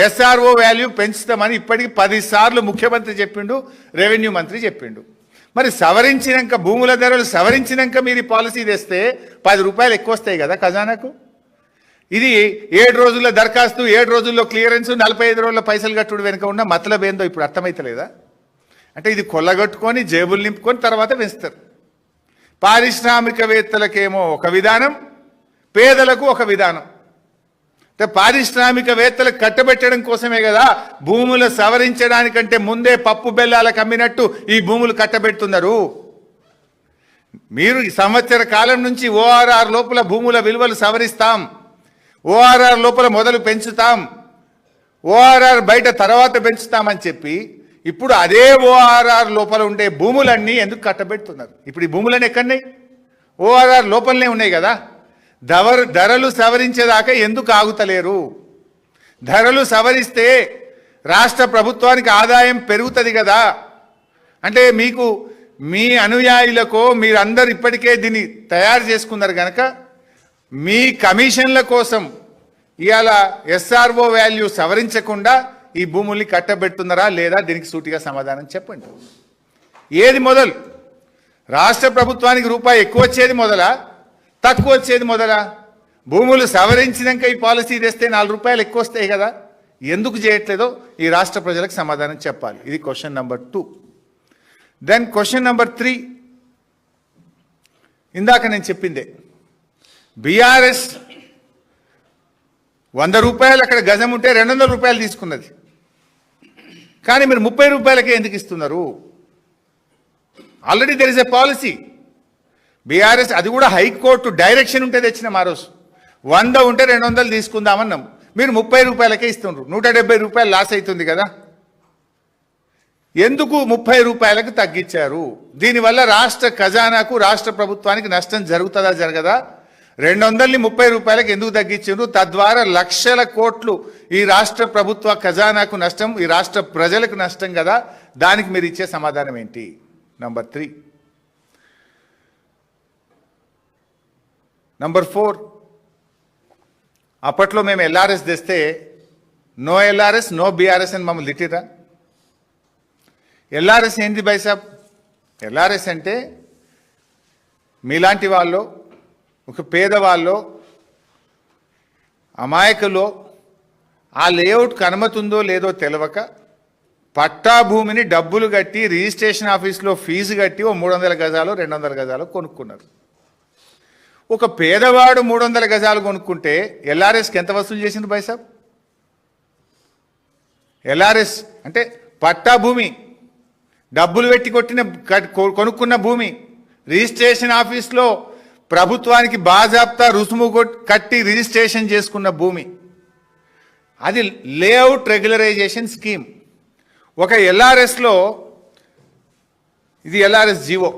ఎస్ఆర్ఓ వాల్యూ పెంచుతామని ఇప్పటికి 10 సార్లు ముఖ్యమంత్రి చెప్పిండు, రెవెన్యూ మంత్రి చెప్పిండు. మరి సవరించినాక భూముల ధరలు సవరించినాక మీరు ఈ పాలసీ తెస్తే 10 రూపాయలు ఎక్కువ వస్తాయి కదా ఖజానాకు. ఇది 7 రోజుల్లో దరఖాస్తు, 7 రోజుల్లో క్లియరెన్స్, 45 రోజుల పైసలు కట్టుడు వెనుక ఉన్న మతలబ్ ఏందో ఇప్పుడు అర్థమైతలేదా? అంటే ఇది కొల్లగొట్టుకొని జేబులు నింపుకొని తర్వాత పెంచుతారు. పారిశ్రామికవేత్తలకేమో ఒక విధానం, పేదలకు ఒక విధానం. అంటే పారిశ్రామికవేత్తలకు కట్టబెట్టడం కోసమే కదా భూములు సవరించడానికంటే ముందే పప్పు బెల్లాలకు అమ్మినట్టు ఈ భూములు కట్టబెడుతున్నారు. మీరు ఈ సంవత్సర కాలం నుంచి ఓఆర్ఆర్ లోపల భూముల విలువలు సవరిస్తాం, ఓఆర్ఆర్ లోపల మొదలు పెంచుతాం, ఓఆర్ఆర్ బయట తర్వాత పెంచుతామని చెప్పి ఇప్పుడు అదే ఓఆర్ఆర్ లోపల ఉండే భూములన్నీ ఎందుకు కట్టబెడుతున్నారు? ఇప్పుడు ఈ భూములన్నీ ఎక్కడున్నాయి? ఓఆర్ఆర్ లోపలనే ఉన్నాయి కదా. ధరలు సవరించేదాకా ఎందుకు ఆగుతలేరు? ధరలు సవరిస్తే రాష్ట్ర ప్రభుత్వానికి ఆదాయం పెరుగుతుంది కదా అంటే మీకు మీ అనుయాయులకో మీరందరూ ఇప్పటికే దీన్ని తయారు చేసుకున్నారు కనుక మీ కమిషన్ల కోసం ఇవాళ ఎస్ఆర్ఓ వాల్యూ సవరించకుండా ఈ భూముల్ని కట్టబెడుతున్నారా లేదా? దీనికి సూటిగా సమాధానం చెప్పండి. ఏది మొదలు? రాష్ట్ర ప్రభుత్వానికి రూపాయి ఎక్కువ వచ్చేది మొదలా, తక్కువ వచ్చేది మొదలా? భూములు సవరించినాక ఈ పాలసీ తెస్తే 4 రూపాయలు ఎక్కువ వస్తాయి కదా, ఎందుకు చేయట్లేదో ఈ రాష్ట్ర ప్రజలకు సమాధానం చెప్పాలి. ఇది question number 2. Then question number 3, ఇందాక నేను చెప్పిందే, బీఆర్ఎస్ 100 రూపాయలు అక్కడ గజం ఉంటే 200 రూపాయలు తీసుకున్నది, కానీ మీరు 30 రూపాయలకే ఎందుకు ఇస్తున్నారు? Already there is a policy. BRS అది కూడా హైకోర్టు డైరెక్షన్ ఉంటే తెచ్చిన మా రోజు 100 ఉంటే 200 తీసుకుందామన్నాం, మీరు 30 రూపాయలకే ఇస్తున్నారు, 170 రూపాయలు లాస్ అవుతుంది కదా. ఎందుకు 30 రూపాయలకు తగ్గించారు? దీనివల్ల రాష్ట్ర ఖజానాకు రాష్ట్ర ప్రభుత్వానికి నష్టం జరుగుతుందా జరగదా? 200ని 30 రూపాయలకు ఎందుకు తగ్గించారు? తద్వారా లక్షల కోట్లు ఈ రాష్ట్ర ప్రభుత్వ ఖజానాకు నష్టం, ఈ రాష్ట్ర ప్రజలకు నష్టం కదా. దానికి మీరు ఇచ్చే సమాధానం ఏంటి? నంబర్ 3. నంబర్ 4, అప్పట్లో మేము ఎల్ఆర్ఎస్ తెస్తే నో ఎల్ఆర్ఎస్ నో బీఆర్ఎస్ అని మమ్మల్ని తిట్టిరా. ఎల్ఆర్ఎస్ ఏంటి బైసాబ్? ఎల్ఆర్ఎస్ అంటే మీలాంటి వాళ్ళు, ఒక పేదవాళ్ళు, అమాయకులో ఆ లేఅవుట్కి అనుమతి ఉందో లేదో తెలియక పట్టా భూమిని డబ్బులు కట్టి రిజిస్ట్రేషన్ ఆఫీస్లో ఫీజు కట్టి ఓ 300 గజాలు 200 గజాలు కొనుక్కున్నారు. ఒక పేదవాడు 300 గజాలు కొనుక్కుంటే ఎల్ఆర్ఎస్కి ఎంత వసూలు చేసింది బైసాబ్? ఎల్ఆర్ఎస్ అంటే పట్టా భూమి, డబ్బులు పెట్టి కొనుక్కున్న భూమి, రిజిస్ట్రేషన్ ఆఫీస్లో ప్రభుత్వానికి బాజాప్తా రుసుము కట్టి రిజిస్ట్రేషన్ చేసుకున్న భూమి, అది లేఅవుట్ రెగ్యులరైజేషన్ స్కీమ్. ఒక ఎల్ఆర్ఎస్లో, ఇది LRS GO,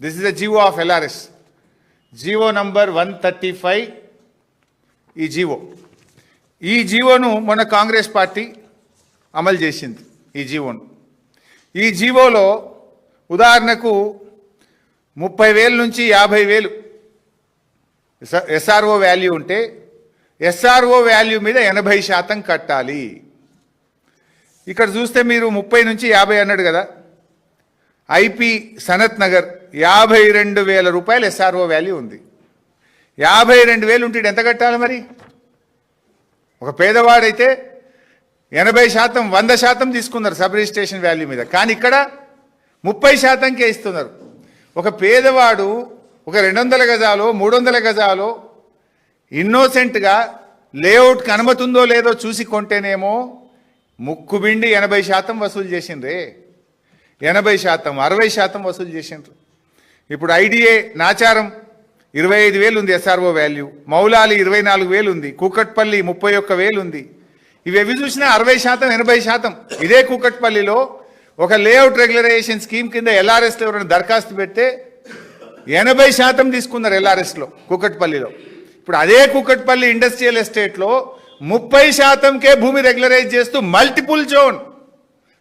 this is the GO of LRS, GO number 135. ఈ జీవోను మొన్న కాంగ్రెస్ పార్టీ అమలు చేసింది. ఈ జీవోలో ఉదాహరణకు 30,000 నుంచి 50,000 ఎస్ఆర్ఓ వాల్యూ ఉంటే ఎస్ఆర్ఓ వాల్యూ మీద 80% కట్టాలి. ఇక్కడ చూస్తే మీరు 30 నుంచి 50 అన్నాడు కదా. ఐపీ సనత్ నగర్ 52,000 రూపాయలు ఎస్ఆర్ఓ వాల్యూ ఉంది. 52,000 ఉంటే ఎంత కట్టాలి మరి? ఒక పేదవాడైతే 80% 100% తీసుకున్నారు సబ్ రిజిస్ట్రేషన్ వాల్యూ మీద, కానీ ఇక్కడ 30%కే ఇస్తున్నారు. ఒక పేదవాడు ఒక 200 గజాలో 300 గజాలో ఇన్నోసెంట్గా లేఅవుట్కి అనుమతి ఉందో లేదో చూసి కొంటేనేమో ముక్కుబిండి 80% వసూలు చేసిండ్రే. 80%, 60% వసూలు చేసిండ్రు. ఇప్పుడు ఐడిఏ నాచారం 25,000 ఉంది ఎస్ఆర్ఓ వాల్యూ, మౌలాలి 24,000 ఉంది, కూకట్పల్లి 31,000 ఉంది. ఇవి చూసినా 60%, 80%. ఇదే కూకట్పల్లిలో ఒక లేఅవుట్ రెగ్యులరైజేషన్ స్కీమ్ కింద ఎల్ఆర్ఎస్లో ఎవరైనా దరఖాస్తు పెడితే 80% తీసుకున్నారు ఎల్ఆర్ఎస్లో కూకట్పల్లిలో. ఇప్పుడు అదే కూకట్పల్లి ఇండస్ట్రియల్ ఎస్టేట్లో 30%కే భూమి రెగ్యులరైజ్ చేస్తూ multiple zone,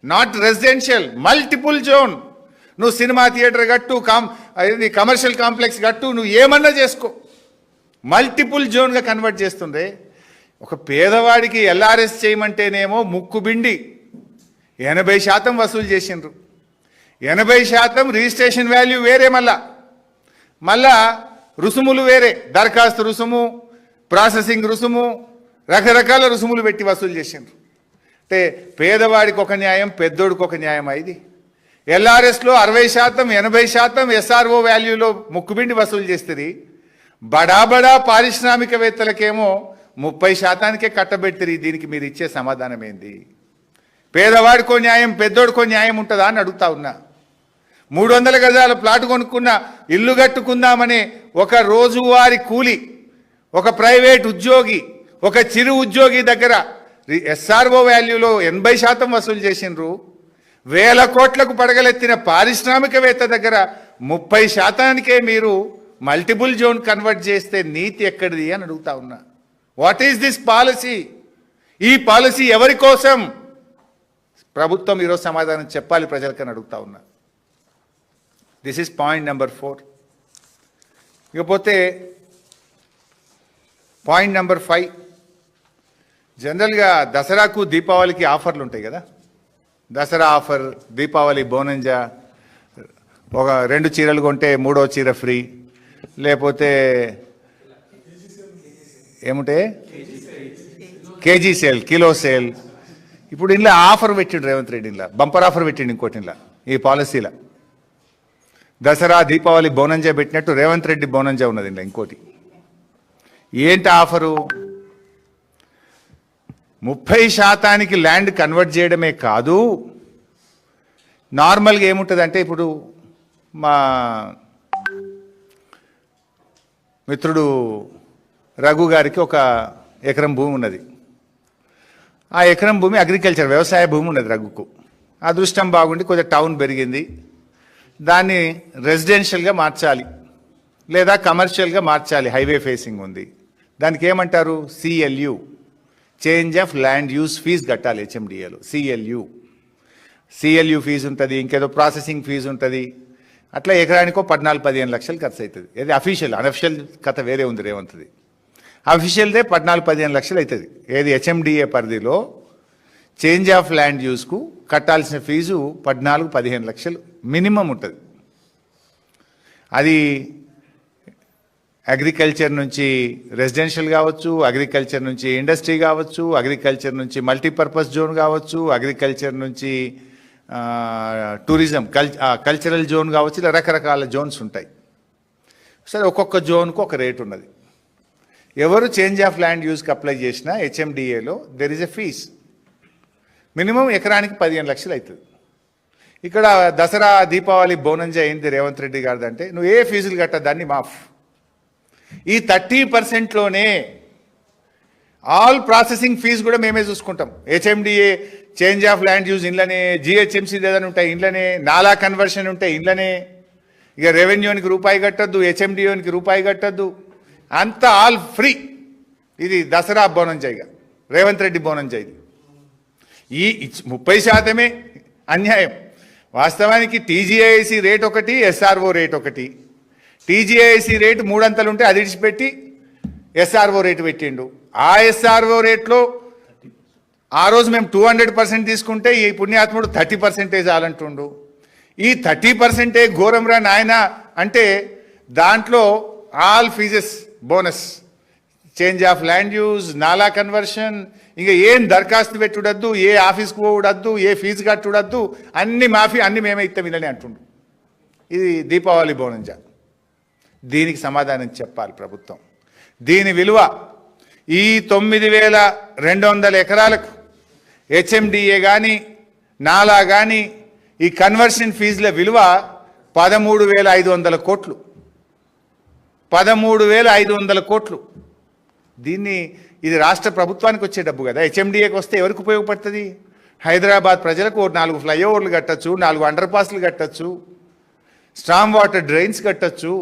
not residential, multiple zone. నువ్వు సినిమా థియేటర్ కట్టు, కమర్షియల్ కాంప్లెక్స్ కట్టు, నువ్వు ఏమన్నా చేసుకో, మల్టిపుల్ జోన్గా కన్వర్ట్ చేస్తుండే. ఒక పేదవాడికి ఎల్ఆర్ఎస్ చేయమంటేనేమో ముక్కుబిండి 80% వసూలు చేసిండ్రు. 80% రిజిస్ట్రేషన్ వాల్యూ వేరే, మళ్ళా రుసుములు వేరే, దరఖాస్తు రుసుము, ప్రాసెసింగ్ రుసుము, రకరకాల రుసుములు పెట్టి వసూలు చేసిండ్రు. అంటే పేదవాడికి ఒక న్యాయం, పెద్దోడికి ఒక న్యాయం. ఇది ఎల్ఆర్ఎస్లో 60%, 80% ఎస్ఆర్ఓ వాల్యూలో ముక్కుబిండి వసూలు చేస్తుంది. బడా పారిశ్రామికవేత్తలకేమో 30%కే కట్టబెట్టిరి. దీనికి మీరు ఇచ్చే సమాధానం ఏంది? పేదవాడికో న్యాయం, పెద్దోడికో న్యాయం ఉంటుందా అని అడుగుతా ఉన్నా. 300 గజాల ప్లాట్ కొనుక్కున్న, ఇల్లు కట్టుకుందామనే ఒక రోజువారి కూలి, ఒక ప్రైవేట్ ఉద్యోగి, ఒక చిరు ఉద్యోగి దగ్గర ఎస్ఆర్ఓ వాల్యూలో 80% వసూలు చేసిండ్రు. 1,000 కోట్లకు పడగలెత్తిన పారిశ్రామికవేత్త దగ్గర 30%కే మీరు మల్టిపుల్ జోన్ కన్వర్ట్ చేస్తే నీతి ఎక్కడిది అని అడుగుతా ఉన్నా. What is this policy? ఈ పాలసీ ఎవరి కోసం? ప్రభుత్వం ఈరోజు సమాధానం చెప్పాలి ప్రజలకని అడుగుతా ఉన్నా. This is point number 4. ఇకపోతే పాయింట్ నెంబర్ 5. జనరల్గా దసరాకు దీపావళికి ఆఫర్లు ఉంటాయి కదా. దసరా ఆఫర్, దీపావళి బోనంజా, ఒక 2 చీరలు కొంటే 3వ చీర ఫ్రీ, లేకపోతే ఏముంటే కేజీ సేల్, కిలో సేల్. ఇప్పుడు ఇంట్లో ఆఫర్ పెట్టిండు రేవంత్ రెడ్డి, ఇంట్లో బంపర్ ఆఫర్ పెట్టిండు ఇంకోటి ఇంట్లో ఈ పాలసీలో. దసరా దీపావళి బోనంజా పెట్టినట్టు రేవంత్ రెడ్డి బోనంజా ఉన్నది ఇంట్లో ఇంకోటి. ఏంటి ఆఫరు? 30% ల్యాండ్ కన్వర్ట్ చేయడమే కాదు, నార్మల్గా ఏముంటుందంటే, ఇప్పుడు మా మిత్రుడు రఘు గారికి 1 ఎకరం భూమి ఉన్నది. ఆ ఎకరం భూమి అగ్రికల్చర్, వ్యవసాయ భూమి ఉన్నది రఘుకు. అదృష్టం బాగుండి కొద్దిగా టౌన్ పెరిగింది, దాన్ని రెసిడెన్షియల్గా మార్చాలి లేదా కమర్షియల్గా మార్చాలి, హైవే ఫేసింగ్ ఉంది. దానికి ఏమంటారు? CLU, change of land use fee కట్టాలి హెచ్ఎండిఏలో. సిఎల్యు ఫీజు ఉంటుంది, ఇంకేదో ప్రాసెసింగ్ ఫీజు ఉంటుంది. అట్లా ఎకరానికో 14-15 లక్షలు ఖర్చు అవుతుంది. ఇది అఫీషియల్, అనఫిషియల్ కథ వేరే ఉంది రేవంత్ది. అఫీషియల్దే 14-15 లక్షలు అవుతుంది. ఏది హెచ్ఎండిఏ పరిధిలో చేంజ్ ఆఫ్ ల్యాండ్ యూస్కు కట్టాల్సిన ఫీజు 14-15 లక్షలు మినిమం ఉంటుంది. అది అగ్రికల్చర్ నుంచి రెసిడెన్షియల్ కావచ్చు, అగ్రికల్చర్ నుంచి ఇండస్ట్రీ కావచ్చు, అగ్రికల్చర్ నుంచి మల్టీపర్పస్ జోన్ కావచ్చు, అగ్రికల్చర్ నుంచి టూరిజం కల్చరల్ జోన్ కావచ్చు. ఇలా రకరకాల జోన్స్ ఉంటాయి. సరే, ఒక్కొక్క జోన్కు ఒక రేట్ ఉన్నది. ఎవరు చేంజ్ ఆఫ్ ల్యాండ్ యూస్కి అప్లై చేసినా హెచ్ఎండిఏలో there is a fee. Minimum ఎకరానికి 15 లక్షలు అవుతుంది. ఇక్కడ దసరా దీపావళి బోనంజా అయింది రేవంత్ రెడ్డి గారిది అంటే, నువ్వు ఏ ఫీజులు కట్టదాన్ని మాఫ్. ఈ 30%లోనే ఆల్ ప్రాసెసింగ్ ఫీజు కూడా మేమే చూసుకుంటాం. HMDA change of land use ఇంట్లోనే, జిహెచ్ఎంసీ ఏదైనా ఉంటాయి ఇంట్లోనే, నాలా కన్వర్షన్ ఉంటాయి ఇంట్లోనే. ఇక రెవెన్యూనికి రూపాయి కట్టద్దు, హెచ్ఎండిఓనికి రూపాయి కట్టద్దు, అంతా ఆల్ ఫ్రీ. ఇది దసరా బోనంజా, ఇక రేవంత్ రెడ్డి బోనంజా. ఇది ఈ 30% అన్యాయం. వాస్తవానికి టీజీఐసి రేట్ ఒకటి, ఎస్ఆర్ఓ రేట్ ఒకటి. టీజీఐసి రేటు 3 అంతలు ఉంటే అది ఇడిచిపెట్టి ఎస్ఆర్ఓ రేటు పెట్టిండు. ఆ ఎస్ఆర్ఓ రేట్లో ఆ రోజు మేము 200% తీసుకుంటే ఈ పుణ్యాత్ముడు 30% చాలంటుండు. ఈ 30% ఘోరంరా నాయన అంటే దాంట్లో all fees bonus, change of land use, నాలా కన్వర్షన్, ఇంకా ఏం దరఖాస్తు పెట్టుడద్దు, ఏ ఆఫీస్కి పోవడద్దు, ఏ ఫీజు కట్టుడద్దు, అన్ని మాఫీ, అన్ని మేమే ఇస్తాం ఇదని అంటుండు. ఇది దీపావళి బోనంజా. దీనికి సమాధానం చెప్పాలి ప్రభుత్వం. దీని విలువ ఈ 9,200 ఎకరాలకు హెచ్ఎండిఏ కానీ నాలా కానీ ఈ కన్వర్షన్ ఫీజుల విలువ 13,500 కోట్లు. 13,500 కోట్లు. ఇది రాష్ట్ర ప్రభుత్వానికి వచ్చే డబ్బు కదా. హెచ్ఎండిఏకి వస్తే ఎవరికి ఉపయోగపడుతుంది? హైదరాబాద్ ప్రజలకు 4 ఫ్లైఓవర్లు కట్టచ్చు, 4 అండర్ పాస్లు కట్టచ్చు, స్ట్రామ్ వాటర్ డ్రైన్స్ కట్టచ్చు.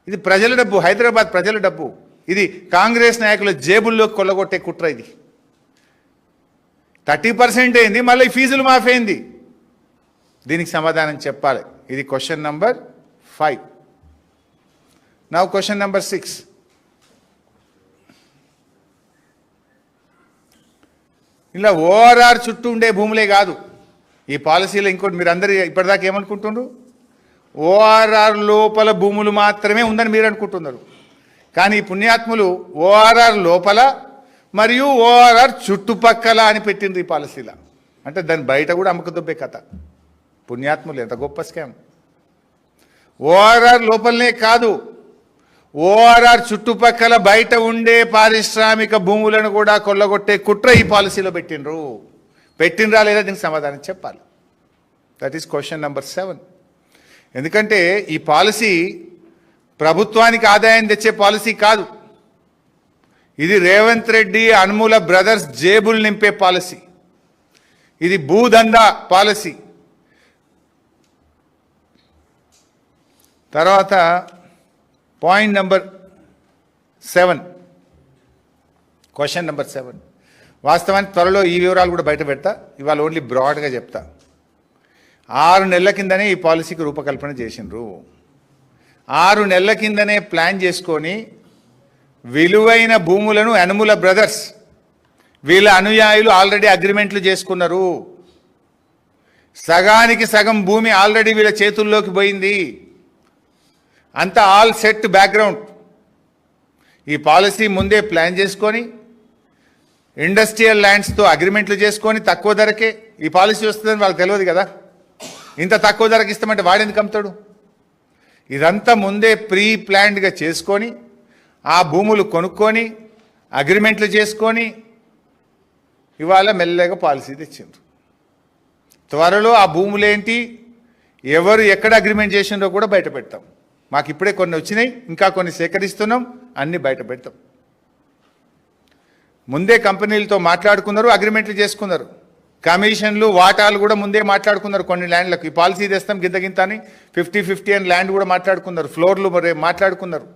ఇది ప్రజల డబ్బు, హైదరాబాద్ ప్రజల డబ్బు. ఇది కాంగ్రెస్ నాయకుల జేబుల్లోకి కొల్లగొట్టే కుట్ర. ఇది 30% అయింది, మళ్ళీ ఫీజులు మాఫీ అయింది. దీనికి సమాధానం చెప్పాలి. ఇది question number 5. Now question number 6. ఇలా ఓఆర్ఆర్ చుట్టూ ఉండే భూములే కాదు ఈ పాలసీలో. ఇంకోటి మీరు అందరు ఇప్పటిదాకా ఏమనుకుంటున్నారు? ఓఆర్ఆర్ లోపల భూములు మాత్రమే ఉందని మీరు అనుకుంటున్నారు. కానీ ఈ పుణ్యాత్ములు ఓఆర్ఆర్ లోపల మరియు ఓఆర్ఆర్ చుట్టుపక్కల అని పెట్టింది ఈ పాలసీలో. అంటే దాని బయట కూడా అమ్మకదొబ్బే కథ. పుణ్యాత్ములు ఎంత గొప్ప స్కామ్. ఓఆర్ఆర్ లోపలనే కాదు, ఓఆర్ఆర్ చుట్టుపక్కల బయట ఉండే పారిశ్రామిక భూములను కూడా కొల్లగొట్టే కుట్ర ఈ పాలసీలో పెట్టినరా లేదా దీనికి సమాధానం చెప్పాలి. That is question number 7. ఎందుకంటే ఈ పాలసీ ప్రభుత్వానికి ఆదాయం తెచ్చే పాలసీ కాదు. ఇది రేవంత్ రెడ్డి అనుమూల బ్రదర్స్ జేబులు నింపే పాలసీ. ఇది భూదందా పాలసీ. తర్వాత పాయింట్ నంబర్ 7, క్వశ్చన్ నంబర్ 7. వాస్తవానికి త్వరలో ఈ వివరాలు కూడా బయట పెడతా, ఇవాళ ఓన్లీ బ్రాడ్గా చెప్తా. 6 నెలల కిందనే ఈ పాలసీకి రూపకల్పన చేసిండ్రు. 6 నెలల కిందనే ప్లాన్ చేసుకొని విలువైన భూములను యనమల బ్రదర్స్ వీళ్ళ అనుయాయులు ఆల్రెడీ అగ్రిమెంట్లు చేసుకున్నారు. సగానికి సగం భూమి ఆల్రెడీ వీళ్ళ చేతుల్లోకి పోయింది. అంతా ఆల్ సెట్ బ్యాక్గ్రౌండ్. ఈ పాలసీ ముందే ప్లాన్ చేసుకొని ఇండస్ట్రియల్ ల్యాండ్స్తో అగ్రిమెంట్లు చేసుకొని తక్కువ ధరకే ఈ పాలసీ వస్తుందని వాళ్ళకి తెలియదు కదా. ఇంత తక్కువ ధరకి ఇస్తామంటే వాడెందుకు అమ్ముతాడు? ఇదంతా ముందే ప్రీ ప్లాన్డ్గా చేసుకొని ఆ భూములు కొనుక్కొని అగ్రిమెంట్లు చేసుకొని ఇవాళ మెల్లగా పాలసీ తెచ్చిండ్రు. త్వరలో ఆ భూములేంటి, ఎవరు ఎక్కడ అగ్రిమెంట్ చేసిండ్రో కూడా బయట పెడతాం. మాకు ఇప్పుడే కొన్ని వచ్చినాయి, ఇంకా కొన్ని సేకరిస్తున్నాం, అన్నీ బయట పెడతాం. ముందే కంపెనీలతో మాట్లాడుకున్నారు, అగ్రిమెంట్లు చేసుకున్నారు. కమిషన్లు వాటాలు కూడా ముందే మాట్లాడుకున్నారు. కొన్ని ల్యాండ్లకు ఈ పాలసీ తెస్తాం గింత అని 50-50 అని ల్యాండ్ కూడా మాట్లాడుకున్నారు. ఫ్లోర్లు మాట్లాడుకున్నారు.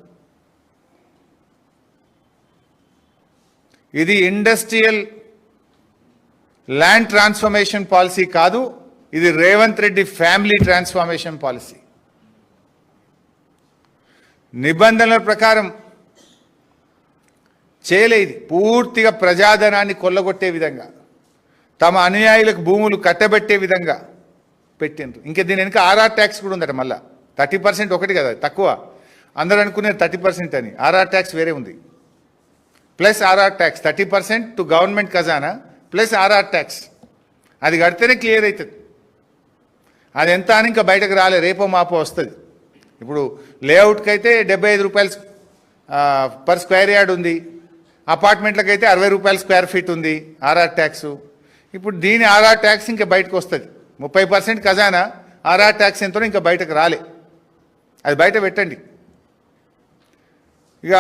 ఇది ఇండస్ట్రియల్ ల్యాండ్ ట్రాన్స్ఫర్మేషన్ పాలసీ కాదు, ఇది Revanth Reddy family transformation policy. నిబంధనల ప్రకారం చేయలేదు. పూర్తిగా ప్రజాధనాన్ని కొల్లగొట్టే విధంగా, తమ అనుయాయులకు భూములు కట్టబెట్టే విధంగా పెట్టిండ్రు. ఇంకా దీని వెనుక ఆర్ఆర్ ట్యాక్స్ కూడా ఉందట. మళ్ళీ 30% ఒకటి కదా తక్కువ, అందరూ అనుకునే 30% అని. ఆర్ఆర్ ట్యాక్స్ వేరే ఉంది, plus RR tax 30% to government ఖజానా ప్లస్ ఆర్ఆర్ ట్యాక్స్. అది కడితేనే క్లియర్ అవుతుంది. అది ఎంత అని ఇంకా బయటకు రాలే, రేపో మాపో వస్తుంది. ఇప్పుడు లేఅవుట్కి అయితే 75 రూపాయలు పర్ స్క్వేర్ యార్డ్ ఉంది, అపార్ట్మెంట్లకు అయితే 60 రూపాయలు స్క్వేర్ ఫీట్ ఉంది ఆర్ఆర్ ట్యాక్స్. ఇప్పుడు దీని ఆర్ఆర్ ట్యాక్స్ ఇంకా బయటకు వస్తుంది. 30% ఖజానా, ఆర్ఆర్ ట్యాక్స్ ఎంతో ఇంకా బయటకు రాలే. అది బయట పెట్టండి. ఇక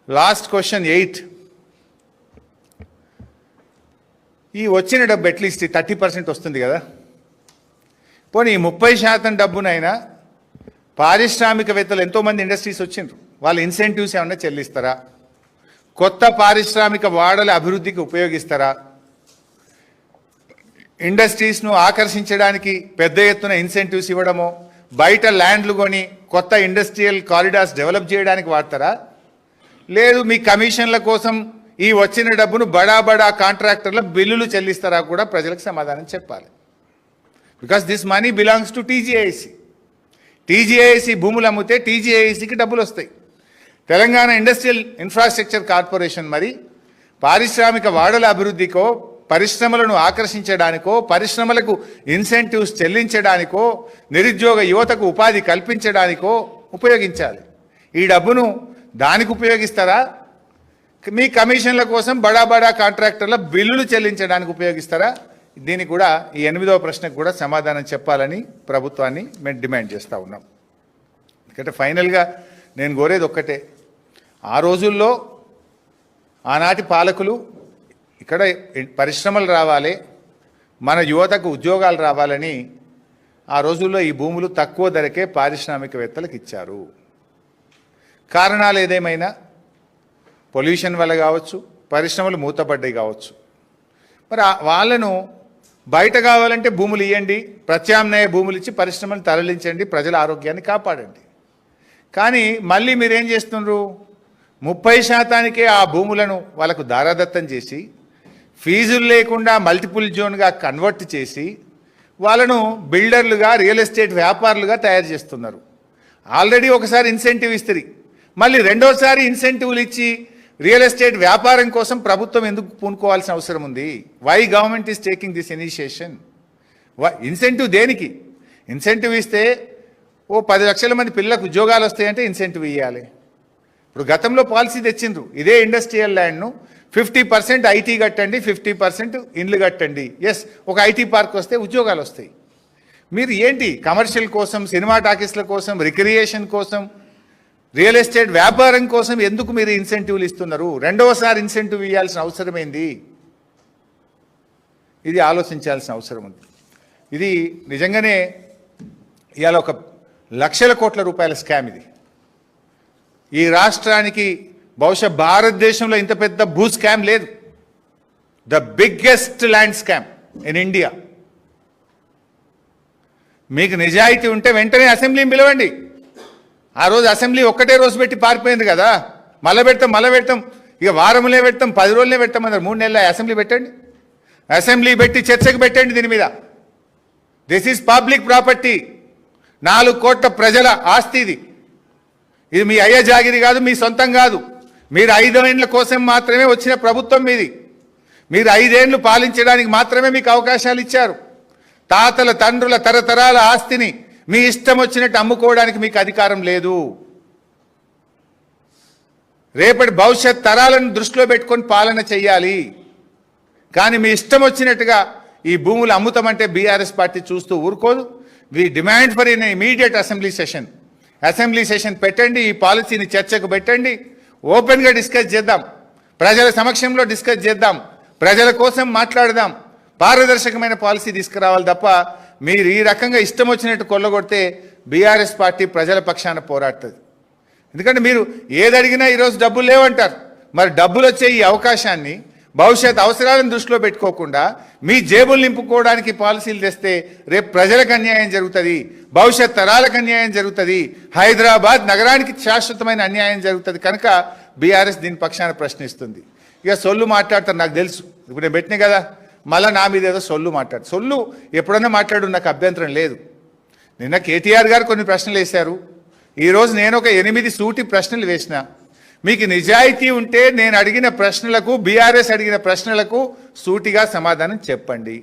లాస్ట్ క్వశ్చన్ 8. ఈ వచ్చిన డబ్బు అట్లీస్ట్ 30% వస్తుంది కదా, పోనీ ఈ 30% డబ్బునైనా పారిశ్రామికవేత్తలు ఎంతోమంది ఇండస్ట్రీస్ వచ్చిండ్రు, వాళ్ళ ఇన్సెంటివ్స్ ఏమన్నా చెల్లిస్తారా? కొత్త పారిశ్రామిక వాడల అభివృద్ధికి ఉపయోగిస్తారా? ఇండస్ట్రీస్ను ఆకర్షించడానికి పెద్ద ఎత్తున ఇన్సెంటివ్స్ ఇవ్వడమో, బయట ల్యాండ్లు కొని కొత్త ఇండస్ట్రియల్ కారిడార్స్ డెవలప్ చేయడానికి వాడతారా? లేదు మీ కమిషన్ల కోసం ఈ వచ్చిన డబ్బును బడా బడా కాంట్రాక్టర్ల బిల్లులు చెల్లిస్తారా కూడా ప్రజలకు సమాధానం చెప్పాలి. Because this money belongs to TGIC. TGIC భూములు అమ్మితే టీజీఐసికి డబ్బులు వస్తాయి. తెలంగాణ ఇండస్ట్రియల్ ఇన్ఫ్రాస్ట్రక్చర్ కార్పొరేషన్ మరి పారిశ్రామిక వాడల అభివృద్ధికో, పరిశ్రమలను ఆకర్షించడానికో, పరిశ్రమలకు ఇన్సెంటివ్స్ చెల్లించడానికో, నిరుద్యోగ యువతకు ఉపాధి కల్పించడానికో ఉపయోగించాలి. ఈ డబ్బును దానికి ఉపయోగిస్తారా? మీ కమిషన్ల కోసం బడా బడా కాంట్రాక్టర్ల బిల్లులు చెల్లించడానికి ఉపయోగిస్తారా? దీనికి కూడా ఈ 8వ ప్రశ్నకు కూడా సమాధానం చెప్పాలని ప్రభుత్వాన్ని మేము డిమాండ్ చేస్తూ ఉన్నాం. ఎందుకంటే ఫైనల్గా నేను కోరేది ఒక్కటే, ఆ రోజుల్లో ఆనాటి పాలకులు ఇక్కడ పరిశ్రమలు రావాలి, మన యువతకు ఉద్యోగాలు రావాలని ఆ రోజుల్లో ఈ భూములు తక్కువ ధరకే పారిశ్రామికవేత్తలకు ఇచ్చారు. కారణాలు ఏదేమైనా పొల్యూషన్ వల్ల కావచ్చు, పరిశ్రమలు మూతపడ్డాయి కావచ్చు. మరి వాళ్ళను బయట కావాలంటే భూములు ఇవ్వండి, ప్రత్యామ్నాయ భూములు ఇచ్చి పరిశ్రమలు తరలించండి, ప్రజల ఆరోగ్యాన్ని కాపాడండి. కానీ మళ్ళీ మీరేం చేస్తున్నారు? 30%కే ఆ భూములను వాళ్ళకు దారాదత్తం చేసి, ఫీజులు లేకుండా మల్టిపుల్ జోన్గా కన్వర్ట్ చేసి, వాళ్ళను బిల్డర్లుగా, రియల్ ఎస్టేట్ వ్యాపారులుగా తయారు చేస్తున్నారు. ఆల్రెడీ ఒకసారి ఇన్సెంటివ్ ఇస్తుంది, మళ్ళీ రెండోసారి ఇన్సెంటివ్లు ఇచ్చి రియల్ ఎస్టేట్ వ్యాపారం కోసం ప్రభుత్వం ఎందుకు పూనుకోవాల్సిన అవసరం ఉంది? Why government is taking this initiation? Incentive దేనికి? ఇన్సెంటివ్ ఇస్తే ఓ 10 లక్షల మంది పిల్లలకు ఉద్యోగాలు వస్తాయంటే ఇన్సెంటివ్ ఇవ్వాలి. ఇప్పుడు గతంలో పాలసీ తెచ్చిండ్రు, ఇదే ఇండస్ట్రియల్ ల్యాండ్ను 50% ఐటీ కట్టండి, 50% ఇండ్లు కట్టండి. ఎస్, ఒక ఐటీ పార్క్ వస్తే ఉద్యోగాలు వస్తాయి. మీరు ఏంటి కమర్షియల్ కోసం, సినిమా టాకీస్ల కోసం, రిక్రియేషన్ కోసం, రియల్ ఎస్టేట్ వ్యాపారం కోసం ఎందుకు మీరు ఇన్సెంటివ్లు ఇస్తున్నారు? రెండవసారి ఇన్సెంటివ్ ఇవ్వాల్సిన అవసరం ఏంది? ఇది ఆలోచించాల్సిన అవసరం ఉంది. ఇది నిజంగానే ఇవాళ ఒక లక్షల కోట్ల రూపాయల స్కామ్. ఇది ఈ రాష్ట్రానికి బహుశా భారతదేశంలో ఇంత పెద్ద భూ స్కామ్ లేదు. The biggest land scam in India. మీకు నిజాయితీ ఉంటే వెంటనే అసెంబ్లీని పిలవండి. ఆ రోజు అసెంబ్లీ ఒక్కటే రోజు పెట్టి పారిపోయింది కదా, మళ్ళీ పెడతాం ఇక వారంలో పెడతాం 10 రోజులనే పెడతాం అన్నారు. 3 నెలల అసెంబ్లీ పెట్టండి, అసెంబ్లీ పెట్టి చర్చకు పెట్టండి దీని మీద. దిస్ ఈజ్ పబ్లిక్ ప్రాపర్టీ, 4 కోట్ల ప్రజల ఆస్తి ఇది. ఇది మీ అయ్య జాగిరి కాదు, మీ సొంతం కాదు. మీరు 5 ఏళ్ల కోసం మాత్రమే వచ్చిన ప్రభుత్వం మీది. మీరు 5 ఏళ్లు పాలించడానికి మాత్రమే మీకు అవకాశాలు ఇచ్చారు. తాతల తండ్రుల తరతరాల ఆస్తిని మీ ఇష్టం వచ్చినట్టు అమ్ముకోవడానికి మీకు అధికారం లేదు. రేపటి భవిష్యత్ తరాలను దృష్టిలో పెట్టుకొని పాలన చెయ్యాలి. కానీ మీ ఇష్టం వచ్చినట్టుగా ఈ భూములు అమ్ముతామంటే బీఆర్ఎస్ పార్టీ చూస్తూ ఊరుకోదు. We demand for in immediate assembly session పెట్టండి, ఈ పాలసీని చర్చకు పెట్టండి, ఓపెన్గా డిస్కస్ చేద్దాం, ప్రజల సమక్షంలో డిస్కస్ చేద్దాం, ప్రజల కోసం మాట్లాడదాం, పారదర్శకమైన పాలసీ తీసుకురావాలి తప్ప మీరు ఈ రకంగా ఇష్టం వచ్చినట్టు కొల్లగొడితే బీఆర్ఎస్ పార్టీ ప్రజల పక్షాన పోరాడుతుంది. ఎందుకంటే మీరు ఏది అడిగినా ఈరోజు డబ్బులు లేవంటారు. మరి డబ్బులు వచ్చే ఈ అవకాశాన్ని భవిష్యత్ అవసరాలను దృష్టిలో పెట్టుకోకుండా మీ జేబులు నింపుకోవడానికి పాలసీలు తెస్తే రేపు ప్రజలకు అన్యాయం జరుగుతుంది, భవిష్యత్ తరాలకు అన్యాయం జరుగుతుంది, హైదరాబాద్ నగరానికి శాశ్వతమైన అన్యాయం జరుగుతుంది. కనుక బీఆర్ఎస్ దీని పక్షాన ప్రశ్నిస్తుంది. ఇక సొల్లు మాట్లాడతారు, నాకు తెలుసు. ఇప్పుడు నేను పెట్టినా కదా, మళ్ళీ నా మీద ఏదో సొల్లు ఎప్పుడన్నా మాట్లాడు, నాకు అభ్యంతరం లేదు. నిన్న కేటీఆర్ గారు కొన్ని ప్రశ్నలు వేశారు, ఈరోజు నేను ఒక 8 సూటి ప్రశ్నలు వేసిన. మీకు నిజాయితీ ఉంటే నేను అడిగిన ప్రశ్నలకు, బీఆర్ఎస్ అడిగిన ప్రశ్నలకు సూటిగా సమాధానం చెప్పండి.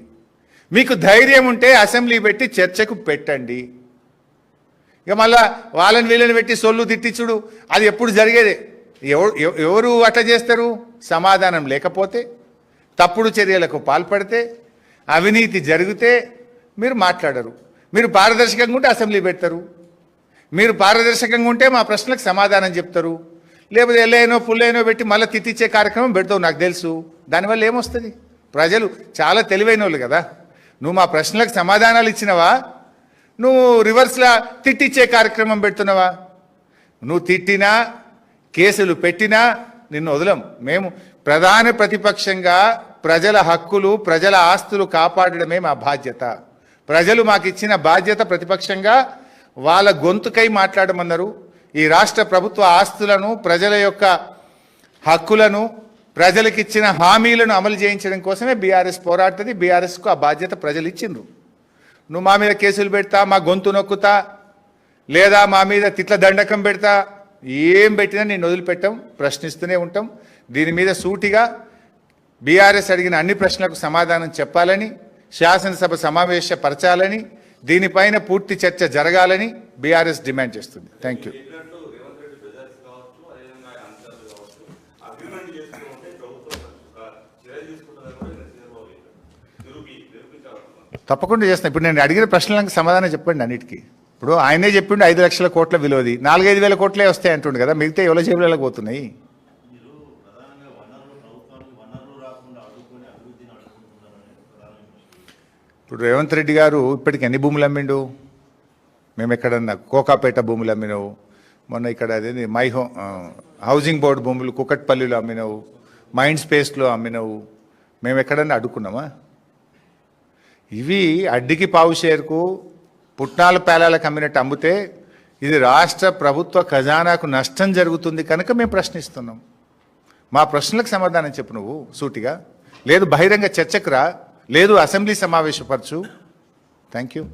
మీకు ధైర్యం ఉంటే అసెంబ్లీ పెట్టి చర్చకు పెట్టండి. ఇక మళ్ళా వాళ్ళని వీళ్ళని పెట్టి సొల్లు తిట్టించుడు అది ఎప్పుడు జరిగేదే. ఎవరు అట్లా చేస్తారు? సమాధానం లేకపోతే, తప్పుడు చర్యలకు పాల్పడితే, అవినీతి జరిగితే మీరు మాట్లాడరు. మీరు పారదర్శకంగా ఉంటే అసెంబ్లీ పెడతారు, మీరు పారదర్శకంగా ఉంటే మా ప్రశ్నలకు సమాధానం చెప్తారు. లేకపోతే ఎల్లైనో పుల్లైనో పెట్టి మళ్ళీ తిట్టించే కార్యక్రమం పెడతావు, నాకు తెలుసు. దానివల్ల ఏమొస్తుంది? ప్రజలు చాలా తెలివైన వాళ్ళు కదా. నువ్వు మా ప్రశ్నలకు సమాధానాలు ఇచ్చినవా, నువ్వు రివర్స్లా తిట్టించే కార్యక్రమం పెడుతున్నావా? నువ్వు తిట్టినా కేసులు పెట్టినా నిన్ను వదలం. మేము ప్రధాన ప్రతిపక్షంగా ప్రజల హక్కులు, ప్రజల ఆస్తులు కాపాడడమే మా బాధ్యత. ప్రజలు మాకు ఇచ్చిన బాధ్యత. ప్రతిపక్షంగా వాళ్ళ గొంతుకై మాట్లాడమన్నారు. ఈ రాష్ట్ర ప్రభుత్వ ఆస్తులను, ప్రజల యొక్క హక్కులను, ప్రజలకిచ్చిన హామీలను అమలు చేయించడం కోసమే బీఆర్ఎస్ పోరాడుతుంది. బీఆర్ఎస్కు ఆ బాధ్యత ప్రజలు ఇచ్చిండ్రు. నువ్వు మా మీద కేసులు పెడతా, మా గొంతు నొక్కుతా, లేదా మా మీద తిట్ల దండకం పెడతా, ఏం పెట్టినా నేను వదిలిపెట్టాం, ప్రశ్నిస్తూనే ఉంటాం. దీని మీద సూటిగా బీఆర్ఎస్ అడిగిన అన్ని ప్రశ్నలకు సమాధానం చెప్పాలని, శాసనసభ సమావేశపరచాలని, దీనిపైన పూర్తి చర్చ జరగాలని బీఆర్ఎస్ డిమాండ్ చేస్తుంది. Thank you. తప్పకుండా చేస్తాను. ఇప్పుడు నేను అడిగిన ప్రశ్నలకు సమాధానం చెప్పండి అన్నిటికీ. ఇప్పుడు ఆయనే చెప్పిండు 5 లక్షల కోట్ల విలువది, 4-5 వేల కోట్లే వస్తాయి అంటుండు కదా, మిగతా ఎవరో జేబులకు పోతున్నాయి. ఇప్పుడు రేవంత్ రెడ్డి గారు ఇప్పటికి ఎన్ని భూములు అమ్మిండు? మేము ఎక్కడన్నా కోకాపేట భూములు అమ్మినావు, మొన్న ఇక్కడ అదేంటి హౌసింగ్ బోర్డు భూములు కుకట్పల్లిలో అమ్మినావు, మైండ్ స్పేస్లో అమ్మినావు. మేము ఎక్కడన్నా అడ్డుకున్నామా? ఇవి అడ్డికి పావు షేర్కు పుట్నాల పేలాలకు అమ్మినట్టు అమ్మితే ఇది రాష్ట్ర ప్రభుత్వ ఖజానాకు నష్టం జరుగుతుంది కనుక మేము ప్రశ్నిస్తున్నాం. మా ప్రశ్నలకు సమాధానం చెప్పు నువ్వు సూటిగా. లేదు బహిరంగ చర్చకు రా, లేదు అసెంబ్లీ సమావేశపరచు. Thank you.